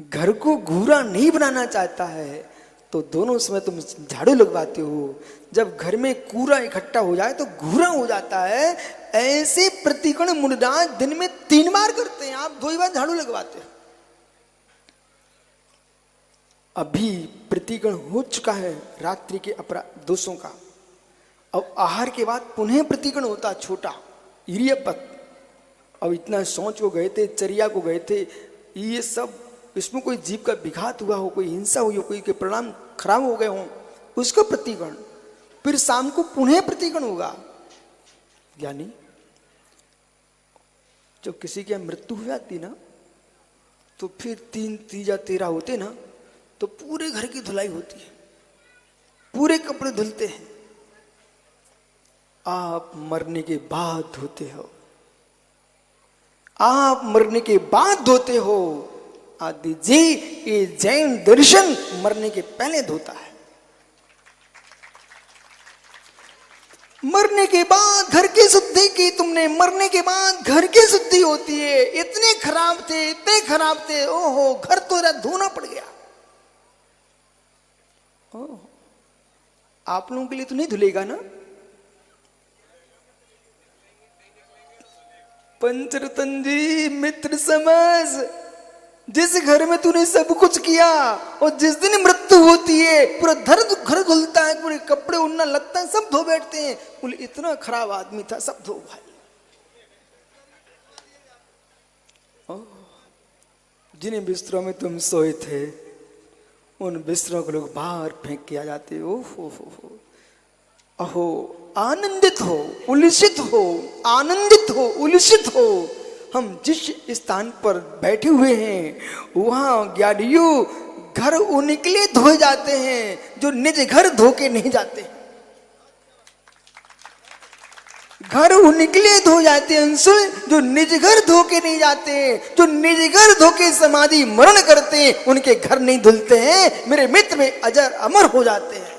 घर को घूरा नहीं बनाना चाहता है तो दोनों समय तुम झाड़ू लगवाते हो। जब घर में कूड़ा इकट्ठा हो जाए तो घूरा हो जाता है। ऐसे प्रतिगुण मुनिराज दिन में 3 बार करते हैं, आप 2 बार झाड़ू लगवाते हो। अभी प्रतिगुण हो चुका है रात्रि के अपराध दोषों का। अब आहार के बाद पुनः प्रतिगुण होता छोटा इरियपत। अब इतना सोच को गए थे, चर्या को गए थे, ये सब इसमें कोई जीव का विघात हुआ हो, कोई हिंसा हुई हो, कोई के परिणाम खराब हो गए हों, उसका प्रतिगुण। फिर शाम को पुनः प्रतिगुण होगा। यानी जब किसी की मृत्यु हो जाती ना तो फिर 3 तीजा 13 होते ना तो पूरे घर की धुलाई होती है, पूरे कपड़े धुलते हैं। आप मरने के बाद धोते हो, आप मरने के बाद धोते हो। आदि जी, ये जैन दर्शन मरने के पहले धोता है। मरने के बाद घर की शुद्धि की तुमने, मरने के बाद घर की शुद्धि होती है। इतने खराब थे, इतने खराब थे, ओहो, घर तो धोना पड़ गया। ओह, आप लोगों के लिए तो नहीं धुलेगा ना? पंचरतन जी, मित्र समझ, जिस घर में तूने सब कुछ किया और जिस दिन मृत्यु होती है पूरा घर धुलता है, पूरे कपड़े उन्ना लगता है, सब धो बैठते हैं। बोले इतना खराब आदमी था, सब धो भाई। जिन बिस्तरों में तुम सोए थे उन बिस्तरों को लोग बाहर फेंक के आ जाते। ओहो अहो, आनंदित हो, उल्लसित हो, आनंदित हो, उल्लसित हो। हम जिस स्थान पर बैठे हुए हैं वहां ज्ञानियों घर उन्हीं के लिए धोए जाते हैं जो निज घर धोके नहीं जाते। घर उन्हीं के लिए धो जाते हैं जो निज घर धोके नहीं जाते। जो निज घर धोके समाधि मरण करते हैं उनके घर नहीं धुलते हैं, मेरे मित्र में अजर अमर हो जाते हैं।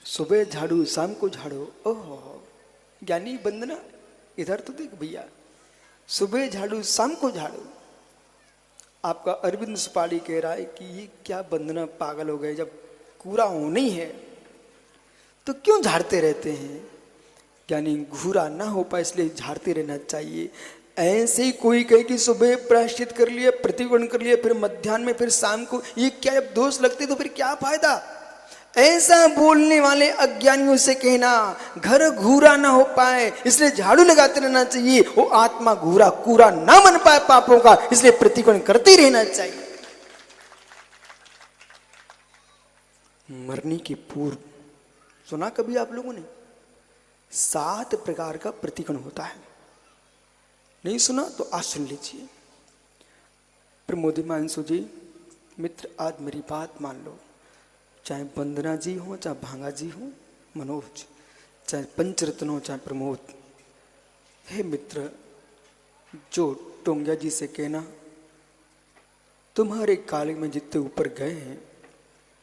सुबह झाड़ू, शाम को झाड़ू। ओहो ज्ञानी वंदना, इधर तो देख भैया, सुबह झाड़ू, शाम को झाड़ू। आपका अरविंद सुपाड़ी कह रहा है कि ये क्या वंदना, पागल हो गए। जब कूड़ा होना ही है तो क्यों झाड़ते रहते हैं? यानी घूरा ना हो पाए इसलिए झाड़ते रहना चाहिए। ऐसे ही कोई कहे कि सुबह प्रायश्चित कर लिया, प्रतिकोण कर लिया, फिर मध्याह्न में, फिर शाम को, ये क्या जब दोष लगते तो फिर क्या फायदा? ऐसा बोलने वाले अज्ञानियों से कहना घर घूरा ना हो पाए इसलिए झाड़ू लगाते रहना चाहिए, वो आत्मा घूरा कूरा ना बन पाए पापों का, इसलिए प्रतिकोण करते रहना चाहिए। मरने के पूर्व सुना कभी आप लोगों ने? 7 प्रकार का प्रतिकोण होता है। नहीं सुना तो आज सुन लीजिए। प्रमोदिमांशु जी मित्र, आज मेरी बात मान लो, चाहे वंदना जी हो, चाहे भांगा जी हो, मनोज, चाहे पंचरत्न हो, चाहे प्रमोद। हे मित्र, जो टोंगिया जी से कहना तुम्हारे काल में जितने ऊपर गए हैं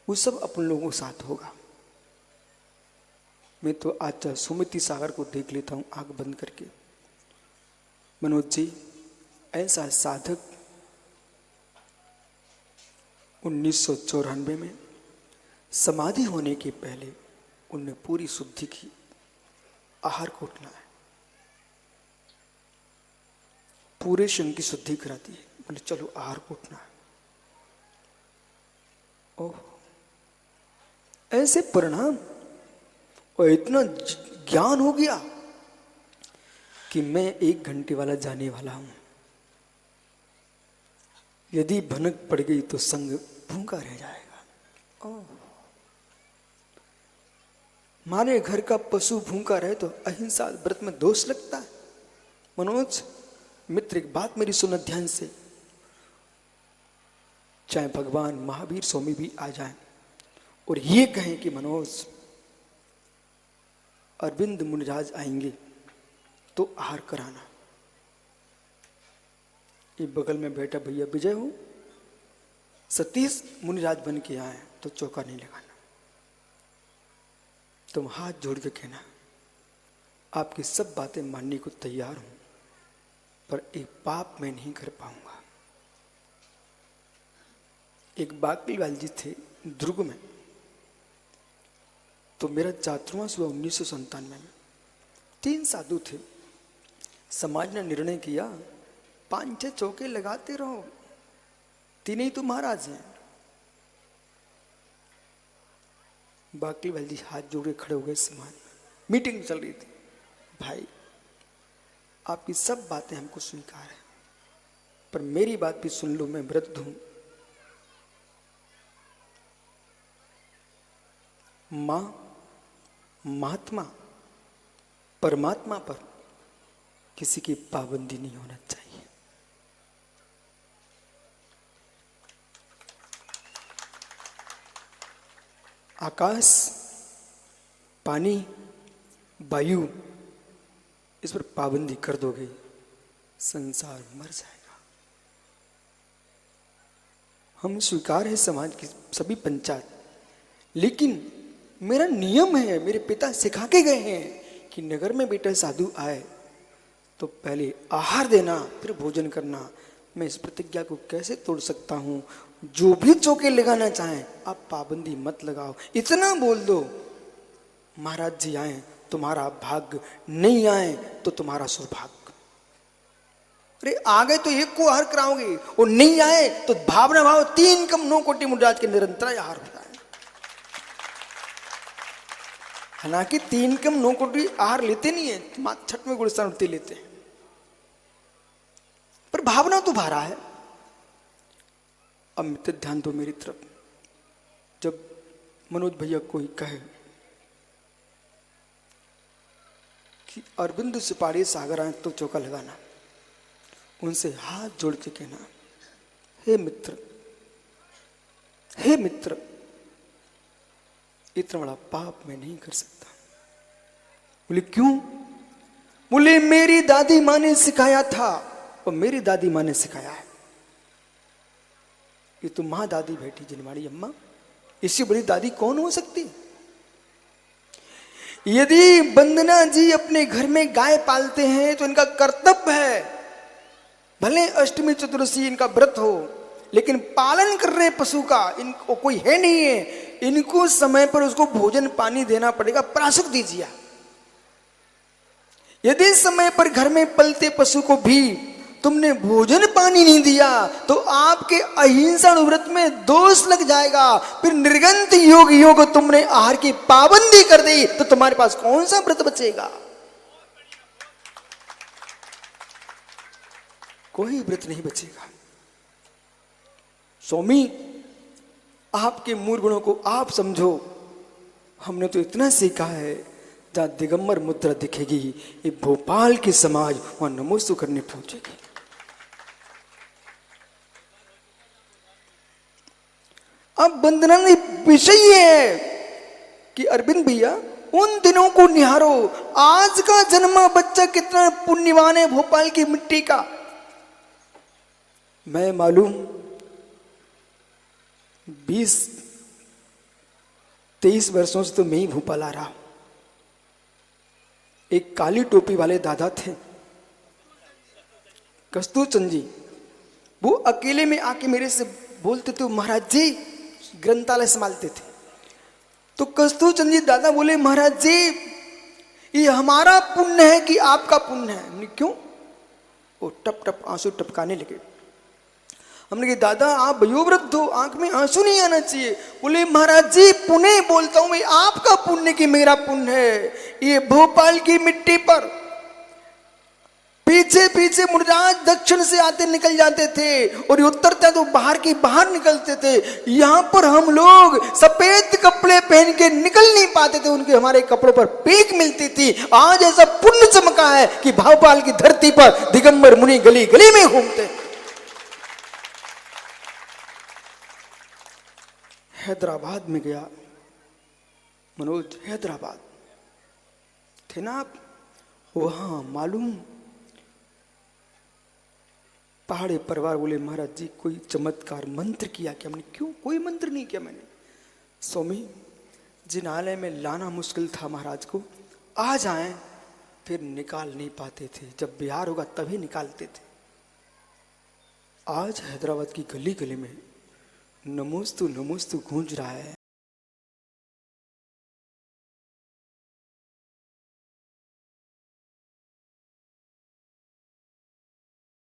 वो सब अपन लोगों के साथ होगा। मैं तो आज सुमिति सागर को देख लेता हूं आंख बंद करके। मनोज जी ऐसा साधक 1994 में समाधि होने के पहले उनने पूरी शुद्धि की, आहार को उठना है, पूरे शंग की शुद्धि करा दी। बोले चलो आहार को उठना है। ओह, ऐसे परिणाम और इतना ज्ञान हो गया कि मैं 1 घंटे वाला जाने वाला हूं। यदि भनक पड़ गई तो संग भूखा रह जाएगा। हमारे घर का पशु भूखा रहे तो अहिंसा व्रत में दोष लगता है। मनोज मित्र, एक बात मेरी सुनो ध्यान से। चाहे भगवान महावीर स्वामी भी आ जाएं और ये कहें कि मनोज अरविंद मुनिराज आएंगे तो आहार कराना। ये बगल में बैठा भैया विजय हो, सतीश मुनिराज बन के आए तो चौका नहीं लगाना। तुम हाथ जोड़ के कहना आपकी सब बातें मानने को तैयार हूं, पर एक पाप मैं नहीं कर पाऊंगा। एक बाकलीवाल जी थे दुर्ग में, तो मेरा जातरुआ हुआ 1997 में। 3 साधु थे। समाज ने निर्णय किया 5-6 चौके लगाते रहो, 3 ही तो महाराज हैं। बाकलीवाल जी हाथ जोड़ के खड़े हो गए। समाज में मीटिंग चल रही थी। भाई आपकी सब बातें हमको स्वीकार है, पर मेरी बात भी सुन लो, मैं वृद्ध हूं। मां महात्मा परमात्मा पर किसी की पाबंदी नहीं होना चाहिए। आकाश, पानी, वायु, इस पर पाबंदी कर दोगे, संसार मर जाएगा। हम स्वीकार है समाज की सभी पंचायत, लेकिन मेरा नियम है, मेरे पिता सिखा के गए हैं कि नगर में बेटा साधु आए तो पहले आहार देना फिर भोजन करना। मैं इस प्रतिज्ञा को कैसे तोड़ सकता हूं? जो भी चौके लगाना चाहें आप पाबंदी मत लगाओ। इतना बोल दो महाराज जी आए तुम्हारा भाग्य, नहीं आए तो तुम्हारा सौभाग्य। अरे आ गए तो एक को आहार कराओगे, और नहीं आए तो भावना भाव 3 कम 9 कोटि मुनिराज के निरंतर आहार होता है। हालांकि 3 कम 9 कोटि आहार लेते नहीं है, मात्र छठ में गुणस्थान उठते लेते हैं, पर भावना तो भारा है। अब मित्र ध्यान दो मेरी तरफ। जब मनोज भैया कोई कहे कि अरविंद सुपारी सागर आए तो चौका लगाना, उनसे हाथ जोड़ के कहना हे मित्र, हे मित्र, इतना बड़ा पाप मैं नहीं कर सकता। बोले क्यों? बोले मेरी दादी माँ ने सिखाया था, और मेरी दादी माँ ने सिखाया है। ये तो माँ दादी बैठी जिनवाड़ी अम्मा, इससे बड़ी दादी कौन हो सकती? यदि वंदना जी अपने घर में गाय पालते हैं तो इनका कर्तव्य है, भले अष्टमी चतुर्दशी इनका व्रत हो, लेकिन पालन कर रहे पशु का इनको कोई है नहीं है, इनको समय पर उसको भोजन पानी देना पड़ेगा, प्राशुक दीजिए। यदि समय पर घर में पलते पशु को भी तुमने भोजन पानी नहीं दिया तो आपके अहिंसा व्रत में दोष लग जाएगा। फिर निर्गंत योग तुमने आहार की पाबंदी कर दी तो तुम्हारे पास कौन सा व्रत बचेगा? कोई व्रत नहीं बचेगा। स्वामी, आपके मूल गुणों को आप समझो। हमने तो इतना सीखा है, जहां दिगंबर मुद्रा दिखेगी ये भोपाल की समाज वहां नमोस्तु करने पहुंचेगी। अब वंदना विषय ये है कि अरविंद भैया उन दिनों को निहारो। आज का जन्मा बच्चा कितना पुण्यवान है भोपाल की मिट्टी का। मैं मालूम 20-23 वर्षों से तो मैं ही भोपाल आ रहा। एक काली टोपी वाले दादा थे, कस्तूर चंद जी, वो अकेले में आके मेरे से बोलते थे, महाराज जी, ग्रंथालय संभालते थे। तो कस्तूर चंद जी दादा बोले, महाराज जी ये हमारा पुण्य है कि आपका पुण्य है? हमने क्यों? वो टप टप आंसू टपकाने लगे। हमने कहा दादा आप वयोवृद्ध हो, आंख में आंसू नहीं आना चाहिए। बोले महाराज जी पुण्य बोलता हूं मैं, आपका पुण्य कि मेरा पुण्य है। ये भोपाल की मिट्टी पर पीछे पीछे मुनिराज दक्षिण से आते निकल जाते थे और उत्तर तक तो बाहर की बाहर निकलते थे। यहां पर हम लोग सफेद कपड़े पहन के निकल नहीं पाते थे, उनके हमारे कपड़ों पर पीक मिलती थी। आज ऐसा पुण्य चमका है कि भोपाल की धरती पर दिगंबर मुनि गली गली में घूमते। हैदराबाद में गया मनोज, हैदराबाद थे ना आप? वहां मालूम पहाड़ी परिवार बोले महाराज जी कोई चमत्कार मंत्र किया क्या? हमने क्यों? कोई मंत्र नहीं किया मैंने। स्वामी जिनालय में लाना मुश्किल था महाराज को, आ जाएं फिर निकाल नहीं पाते थे, जब बिहार होगा तभी निकालते थे। आज हैदराबाद की गली गली में नमोस्तु नमोस्तु गूंज रहा है।